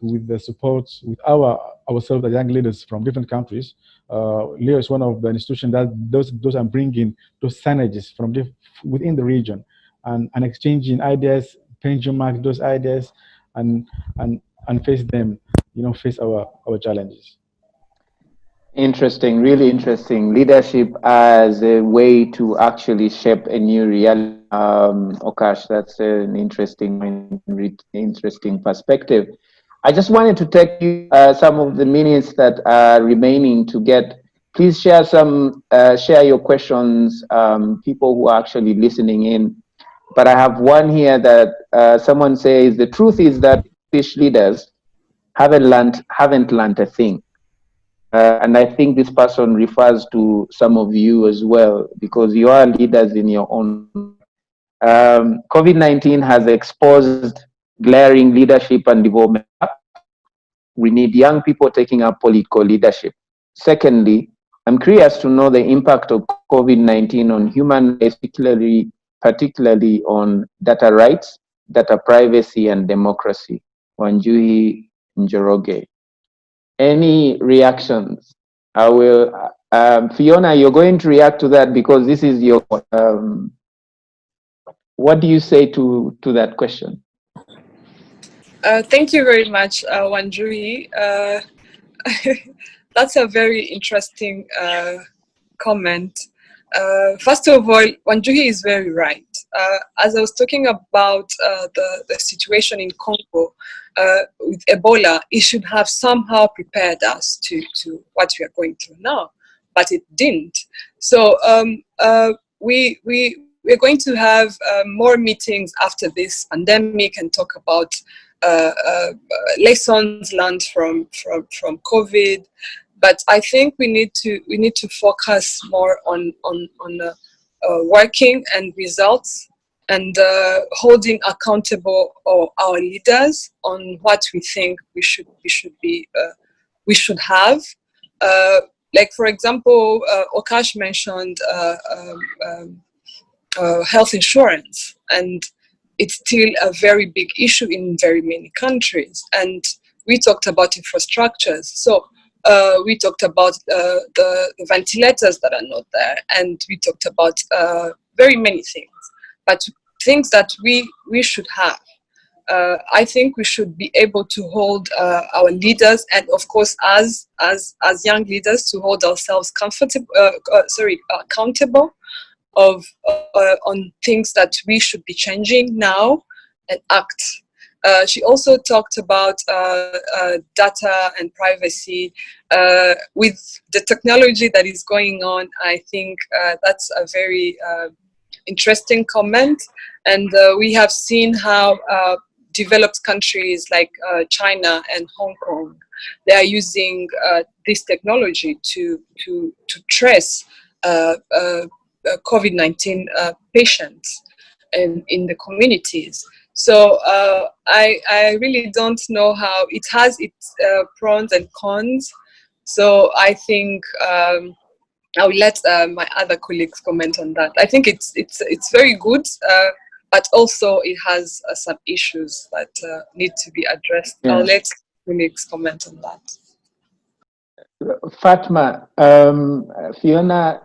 with the support with ourselves, the young leaders from different countries, LéO is one of the institutions that those are bringing those synergies from within the region and exchanging ideas, benchmark those ideas, and face them, face our challenges. Interesting, really interesting. Leadership as a way to actually shape a new reality. Okash, that's an interesting perspective. I just wanted to take you some of the minutes that are remaining to get. Please share your questions, people who are actually listening in. But I have one here that someone says, the truth is that fish leaders haven't learned a thing. And I think this person refers to some of you as well, because you are leaders in your own. COVID-19 has exposed glaring leadership and development. We need young people taking up political leadership. Secondly, I'm curious to know the impact of COVID-19 on human rights, particularly on data rights, data privacy, and democracy. Wanjuhi Njoroge. Any reactions? I will, Fiona, you're going to react to that because this is your, what do you say to that question? Thank you very much, Wanjuhi. That's a very interesting comment. First of all, Wanjuhi is very right. As I was talking about the situation in Congo with Ebola, it should have somehow prepared us to what we are going through now, but it didn't. So we're going to have more meetings after this pandemic and talk about lessons learned from COVID. But I think we need to focus more on working and results and holding accountable our leaders on what we think we should have. Like for example, Okash mentioned health insurance, and it's still a very big issue in very many countries. And we talked about infrastructures. So we talked about the ventilators that are not there, and we talked about very many things, but things that we should have. I think we should be able to hold our leaders, and of course, as young leaders, to hold ourselves accountable on things that we should be changing now and act. She also talked about data and privacy. With the technology that is going on, I think that's a very interesting comment. And we have seen how developed countries like China and Hong Kong, they are using this technology to trace COVID-19 patients in the communities. So I really don't know how it has its pros and cons. So I think I will let my other colleagues comment on that. I think it's very good, but also it has some issues that need to be addressed. Yeah. I'll let colleagues comment on that. Fatma, Fiona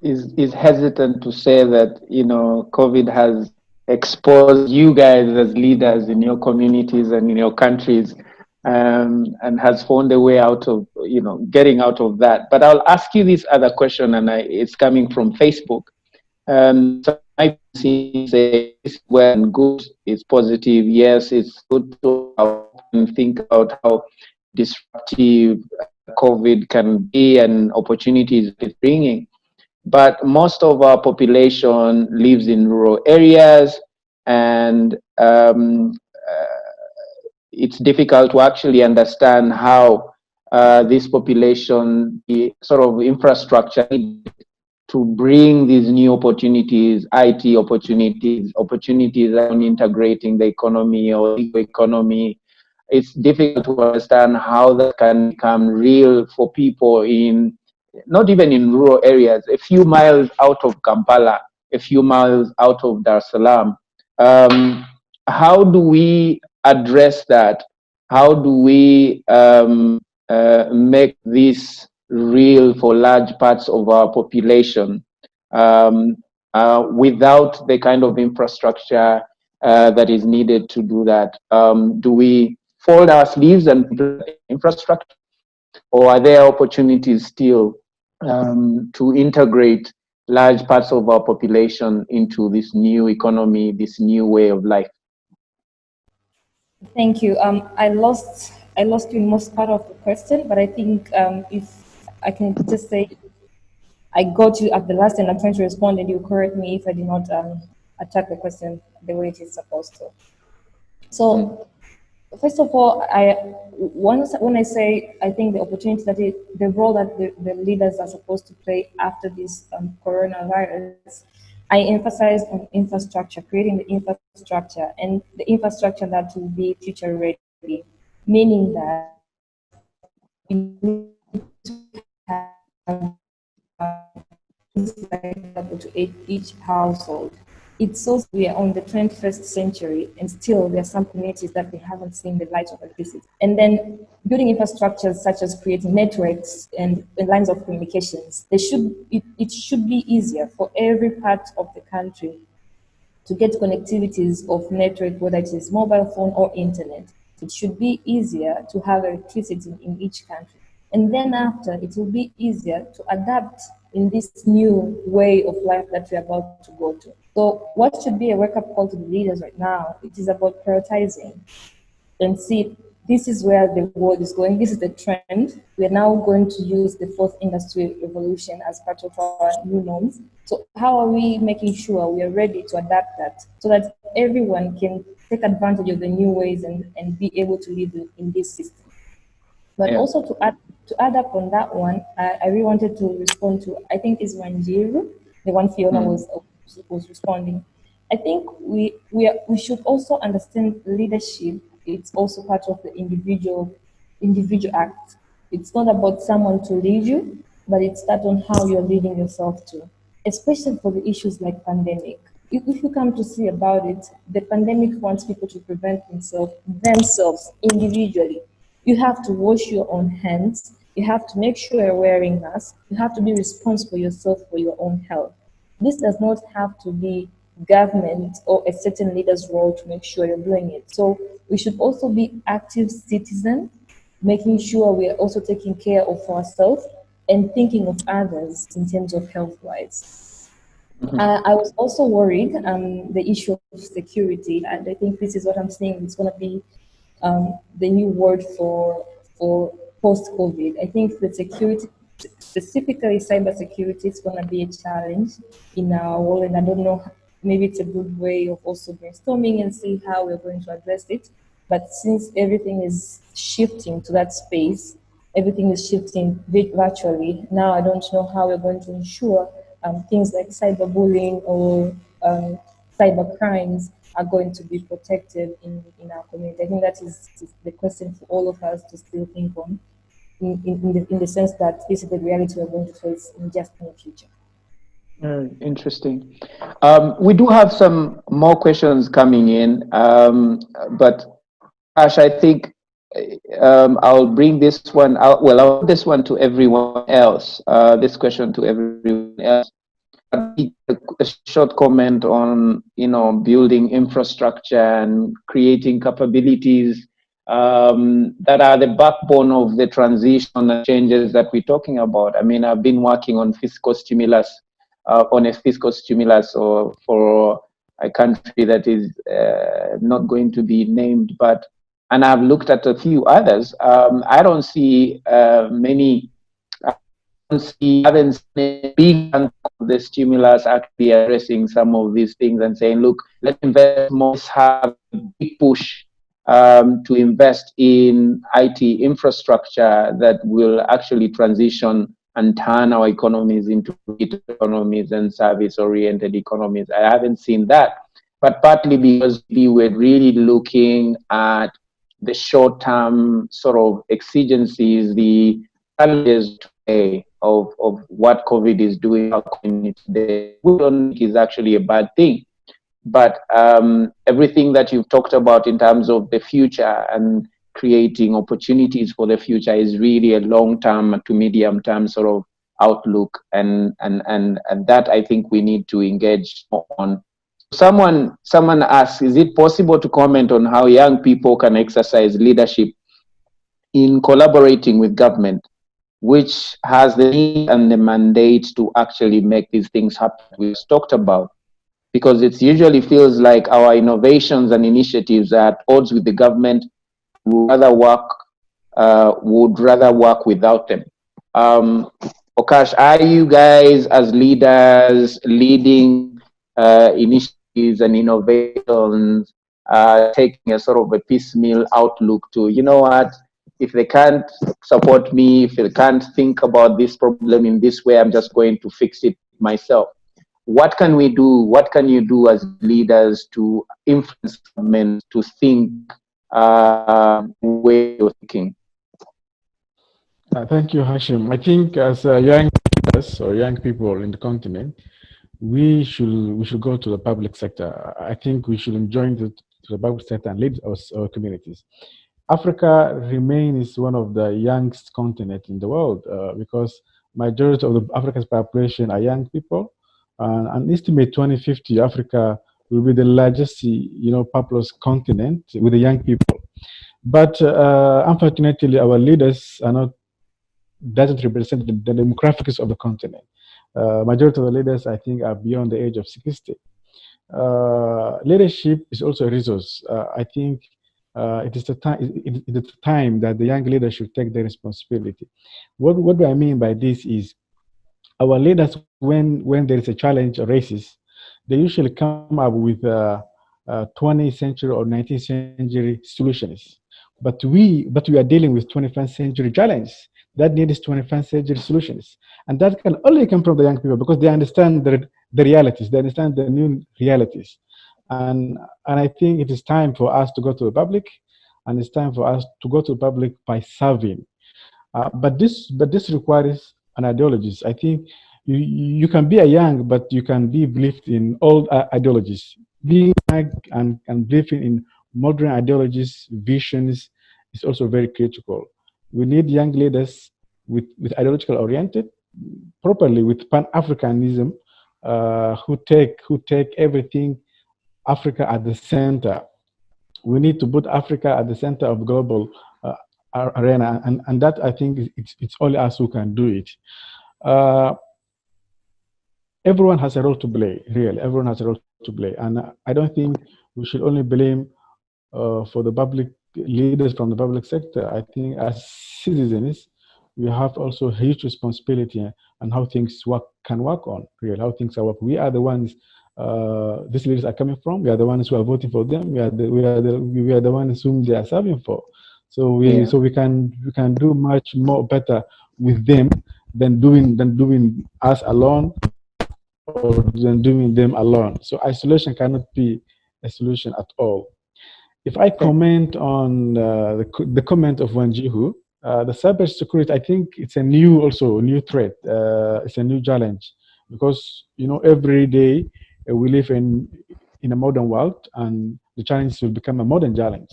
is hesitant to say that, you know, COVID has exposed you guys as leaders in your communities and in your countries, and has found a way out of, you know, getting out of that. But I'll ask you this other question, and it's coming from Facebook. So I see say it's well and good, it's positive. Yes, it's good to think about how disruptive COVID can be and opportunities it's bringing. But most of our population lives in rural areas, and it's difficult to actually understand how this population, the sort of infrastructure to bring these new opportunities, IT opportunities on integrating the economy or the economy. It's difficult to understand how that can become real for people in, not even in rural areas, a few miles out of Kampala, a few miles out of Dar es Salaam. How do we address that? How do we make this real for large parts of our population without the kind of infrastructure that is needed to do that? Do we fold our sleeves and build infrastructure, or are there opportunities still to integrate large parts of our population into this new economy, this new way of life? Thank you. I lost you in most part of the question, but I think if I can just say I got you at the last and I'm trying to respond, and you correct me if I did not attack the question the way it is supposed to. So, first of all, when I say I think the opportunity that the role that the leaders are supposed to play after this coronavirus, I emphasize on infrastructure, creating the infrastructure, and the infrastructure that will be future ready, meaning that we need to have to each household. It's so we are on the 21st century, and still there are some communities that they haven't seen the light of electricity. And then building infrastructures such as creating networks and lines of communications. It should be easier for every part of the country to get connectivities of network, whether it is mobile phone or internet. It should be easier to have electricity in each country. And then after, it will be easier to adapt in this new way of life that we're about to go to. So what should be a wake-up call to the leaders right now? It is about prioritizing and see this is where the world is going. This is the trend. We're now going to use the fourth industrial revolution as part of our new norms. So how are we making sure we are ready to adapt that so that everyone can take advantage of the new ways and be able to live in this system? But also to add up on that one, I really wanted to respond to, I think is Wanjiru, the one Fiona was responding. I think we should also understand leadership. It's also part of the individual act. It's not about someone to lead you, but it's that on how you're leading yourself too, especially for the issues like pandemic. If you come to see about it, the pandemic wants people to prevent themselves individually. You have to wash your own hands. You have to make sure you're wearing masks. You have to be responsible yourself for your own health. This does not have to be government or a certain leader's role to make sure you're doing it. So we should also be active citizens, making sure we are also taking care of ourselves and thinking of others in terms of health-wise. I was also worried the issue of security, and I think this is what I'm saying. It's going to be the new word for post-COVID. I think the security specifically cybersecurity is going to be a challenge in our world, and I don't know, maybe it's a good way of also brainstorming and see how we're going to address it. But since everything is shifting to that space, everything is shifting virtually. Now I don't know how we're going to ensure things like cyberbullying or cyber crimes are going to be protected in our community. I think that is the question for all of us to still think on, in the sense that this is the reality we're going to face in just in the future. Interesting. We do have some more questions coming in, but Ash, I think I'll bring this one out. Well, I'll put this one to everyone else. This question to everyone else. A short comment on, building infrastructure and creating capabilities that are the backbone of the transition and changes that we're talking about. I mean, I've been working on fiscal stimulus, or for a country that is not going to be named, and I've looked at a few others. I don't see many. I haven't seen a big chunk of the stimulus actually addressing some of these things and saying, look, let's invest more, let's have a big push to invest in IT infrastructure that will actually transition and turn our economies into economies and service-oriented economies. I haven't seen that, but partly because we were really looking at the short-term sort of exigencies, the challenges today of what COVID is doing in our community today. We don't think is actually a bad thing, but everything that you've talked about in terms of the future and creating opportunities for the future is really a long-term to medium-term sort of outlook, and that I think we need to engage on. Someone asks, is it possible to comment on how young people can exercise leadership in collaborating with government, which has the need and the mandate to actually make these things happen we've talked about? Because it usually feels like our innovations and initiatives are at odds with the government, would rather work without them. Okash, are you guys as leaders leading initiatives and innovations, taking a sort of a piecemeal outlook to, you know what, if they can't support me, if they can't think about this problem in this way, I'm just going to fix it myself? What can we do? What can you do as leaders to influence government to think way you're thinking? Thank you, Hashim. I think as young leaders or young people in the continent, we should go to the public sector. I think we should join to the public sector and lead our communities. Africa remains one of the youngest continents in the world because majority of Africa's population are young people. An estimate 2050, Africa will be the largest, populous continent with the young people. But unfortunately, our leaders doesn't represent the demographics of the continent. Majority of the leaders, I think, are beyond the age of 60. Leadership is also a resource. I think it is the time that the young leaders should take their responsibility. What do I mean by this is, our leaders, when there is a challenge or races, they usually come up with 20th century or 19th century solutions. But we are dealing with 21st century challenges that needs 21st century solutions, and that can only come from the young people because they understand the realities, they understand the new realities, and I think it is time for us to go to the public, and it's time for us to go to the public by serving. But this requires an ideologies. I think you can be a young, but you can be believed in old ideologies. Being young and believing in modern ideologies, visions is also very critical. We need young leaders with ideological oriented, properly with Pan-Africanism, who take everything Africa at the center. We need to put Africa at the center of global arena, and that I think it's only us who can do it. Everyone has a role to play, really. Everyone has a role to play, and I don't think we should only blame for the public leaders from the public sector. I think as citizens, we have also a huge responsibility on how things can work on real, how things are working. We are the ones these leaders are coming from. We are the ones who are voting for them. We are the ones whom they are serving for. So we can do much more better with them than doing us alone or than doing them alone. So isolation cannot be a solution at all. If I comment on the comment of Wanjihu, the cybersecurity, I think it's a new threat. It's a new challenge because every day we live in a modern world, and the challenge will become a modern challenge.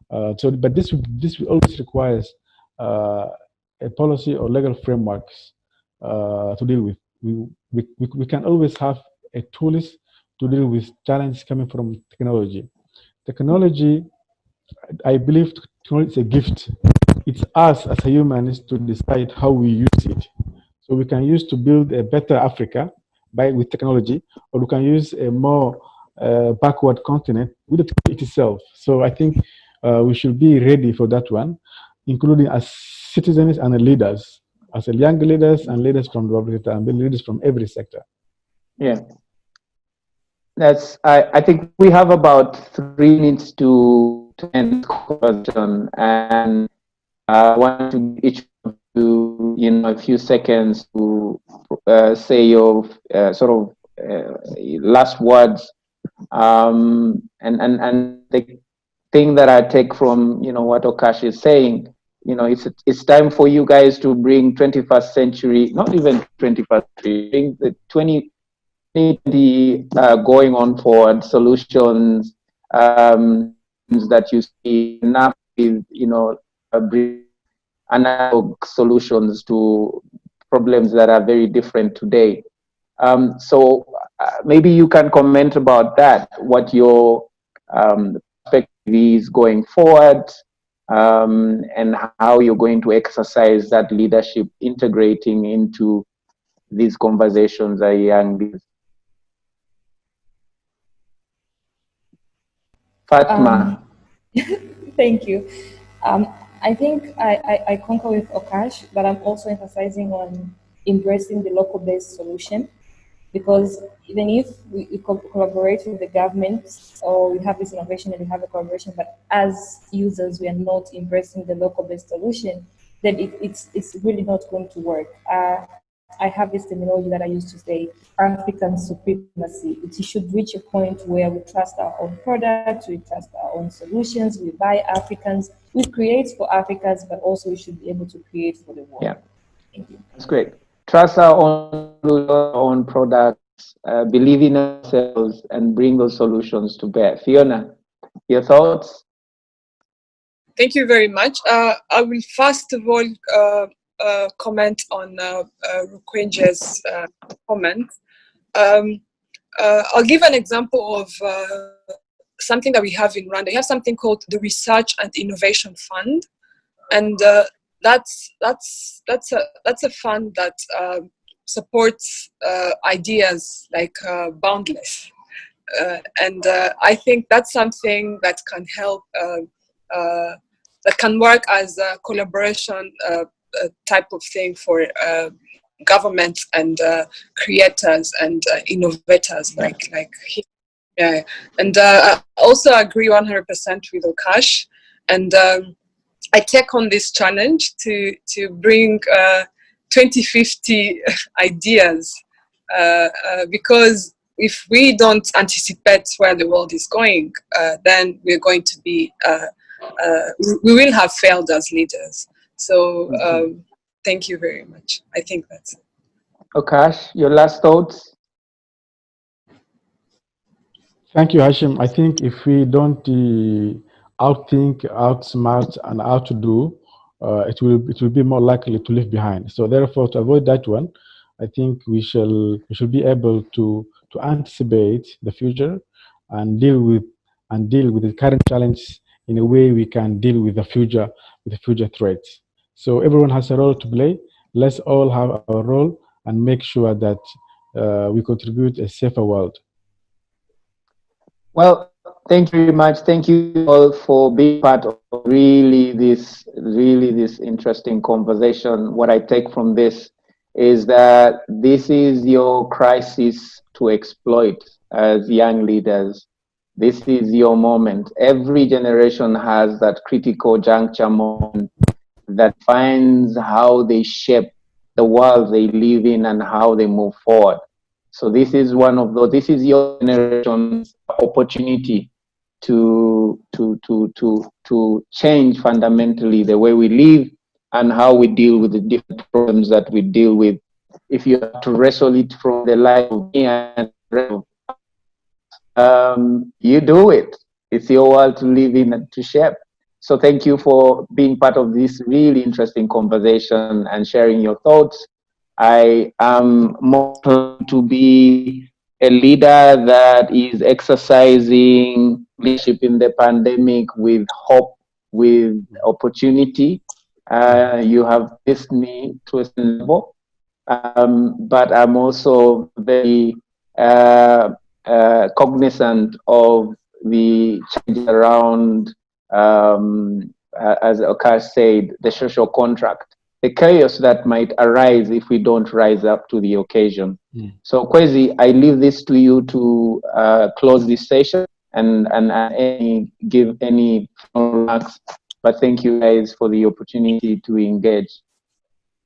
But this will always requires a policy or legal frameworks to deal with. We can always have a tools to deal with challenges coming from technology. Technology, I believe technology is a gift. It's us as a humans to decide how we use it. So we can use to build a better Africa with technology, or we can use a more backward continent with the technology itself. So I think we should be ready for that one, including as citizens and leaders, as young leaders and leaders from the public sector and leaders from every sector. Yeah. I think we have about 3 minutes to end the conversation, and I want to give each of you, a few seconds to say your last words. And the thing that I take from what Okash is saying, it's time for you guys to bring 21st century, not even 21st century, bring the 20 going on forward solutions that you see enough with analog solutions to problems that are very different today. So maybe you can comment about that, what your perspective is going forward, and how you're going to exercise that leadership, integrating into these conversations as young leaders. Fatma. Thank you. I think I concur with Okash, but I'm also emphasizing on embracing the local-based solution, because even if we collaborate with the government, or we have this innovation and we have a collaboration, but as users we are not embracing the local-based solution, then it's really not going to work. I have this terminology that I used to say, African supremacy. It should reach a point where we trust our own products, we trust our own solutions, we buy Africans, we create for Africans, but also we should be able to create for the world. Yeah, thank you. That's great. Trust our own products, believe in ourselves, and bring those solutions to bear. Fiona, your thoughts? Thank you very much. I will first of all comment on Rukwenje's comment. I'll give an example of something that we have in Rwanda. We have something called the Research and Innovation Fund, and that's a fund that supports ideas like boundless, and I think that's something that can help, that can work as a collaboration type of thing for governments and creators and innovators like him. Yeah, and I also agree 100% with Okash, and I take on this challenge to bring 2050 ideas, because if we don't anticipate where the world is going, then we're going to be we will have failed as leaders. So thank you very much. I think that's it. Okash, your last thoughts? Thank you, Hashim. I think if we don't outthink, outsmart, and outdo, it will be more likely to leave behind. So therefore, to avoid that one, I think we should be able to anticipate the future and deal with the current challenge in a way we can deal with the future threats. So everyone has a role to play. Let's all have our role and make sure that we contribute a safer world. Well, Thank you very much. Thank you all for being part of really this interesting conversation. What I take from this is that this is your crisis to exploit as young leaders. This is your moment. Every generation has that critical juncture moment that finds how they shape the world they live in and how they move forward. So this is one of those. This is your generation's opportunity to change fundamentally the way we live and how we deal with the different problems that we deal with. If you have to wrestle it from the life of me and you do it. It's your world to live in and to shape. So thank you for being part of this really interesting conversation and sharing your thoughts. I am more to be a leader that is exercising leadership in the pandemic with hope, with opportunity. You have listened me to a certain level, but I'm also very cognizant of the change around, as Okash said, the social contract, the chaos that might arise if we don't rise up to the occasion. So Kwesi, I leave this to you to close this session and give any final remarks. But thank you guys for the opportunity to engage.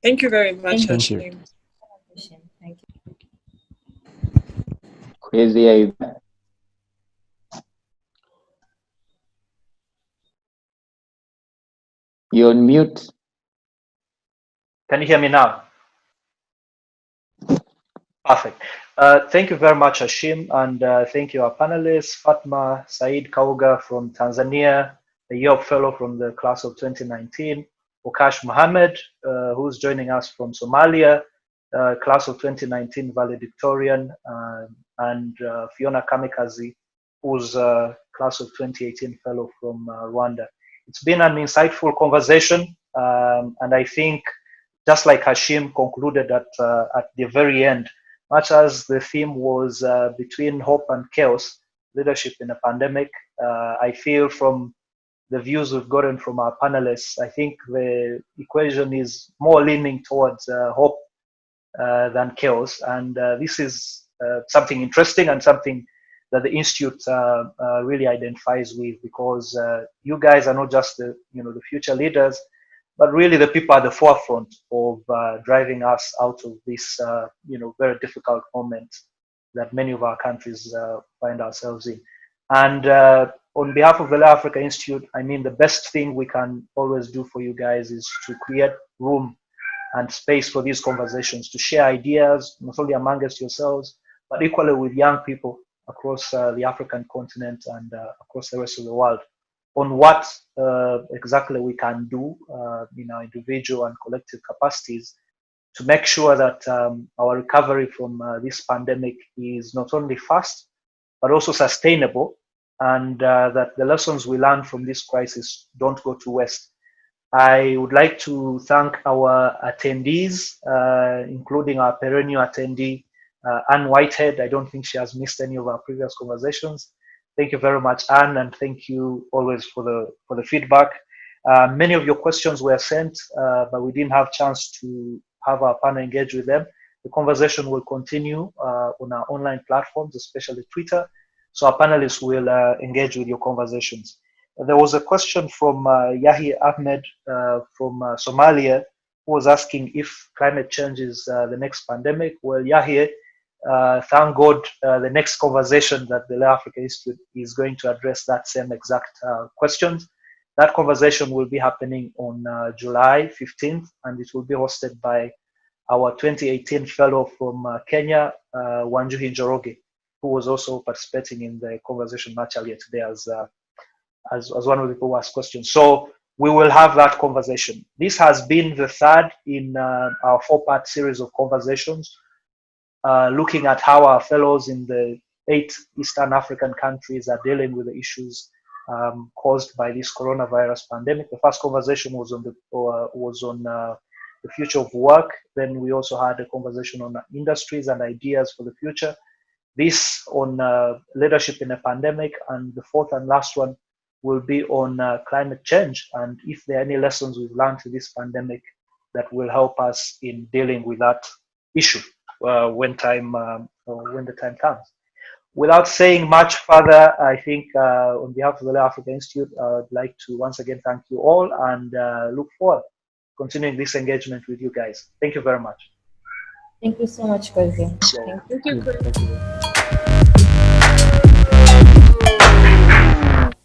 Thank you very much, Thank you. Hashim. Thank you. Kwesi, you're on mute. Can you hear me now? Perfect. Thank you very much, Hashim, and thank you, our panelists, Fatma, Said Kauga from Tanzania, the York Fellow from the class of 2019, Okash Mohamed, who's joining us from Somalia, class of 2019 valedictorian, and Fiona Kamikazi, who's class of 2018 fellow from Rwanda. It's been an insightful conversation, and I think just like Hashim concluded at the very end, much as the theme was between hope and chaos, leadership in a pandemic, I feel from the views we've gotten from our panelists, I think the equation is more leaning towards hope than chaos. And this is something interesting and something that the Institute really identifies with, because you guys are not just the future leaders, but really the people at the forefront of driving us out of this very difficult moment that many of our countries find ourselves in. And on behalf of the LéO Africa Institute, I mean, the best thing we can always do for you guys is to create room and space for these conversations, to share ideas, not only amongst yourselves, but equally with young people across the African continent and across the rest of the world, on what exactly we can do in our individual and collective capacities to make sure that our recovery from this pandemic is not only fast, but also sustainable, and that the lessons we learn from this crisis don't go to waste. I would like to thank our attendees, including our perennial attendee, Anne Whitehead. I don't think she has missed any of our previous conversations. Thank you very much, Anne, and thank you always for the feedback. Many of your questions were sent, but we didn't have a chance to have our panel engage with them. The conversation will continue on our online platforms, especially Twitter, so our panelists will engage with your conversations. There was a question from Yahya Ahmed from Somalia, who was asking if climate change is the next pandemic. Well, Yahya, thank God, the next conversation that the LéO Africa Institute is going to address that same exact questions. That conversation will be happening on July 15th, and it will be hosted by our 2018 fellow from Kenya, Wanjuhi Njoroge, who was also participating in the conversation much earlier today as one of the people who asked questions. So we will have that conversation. This has been the third in our 4-part series of conversations, looking at how our fellows in the 8 Eastern African countries are dealing with the issues caused by this coronavirus pandemic. The first conversation was on the future of work. Then we also had a conversation on industries and ideas for the future. this on leadership in a pandemic, and the fourth and last one will be on climate change, and if there are any lessons we've learned through this pandemic that will help us in dealing with that issue when the time comes. Without saying much further, I think on behalf of the LéO Africa Institute, I'd like to once again thank you all and look forward to continuing this engagement with you guys. Thank you very much. Thank you so much, Kozi. Thank you, Chris.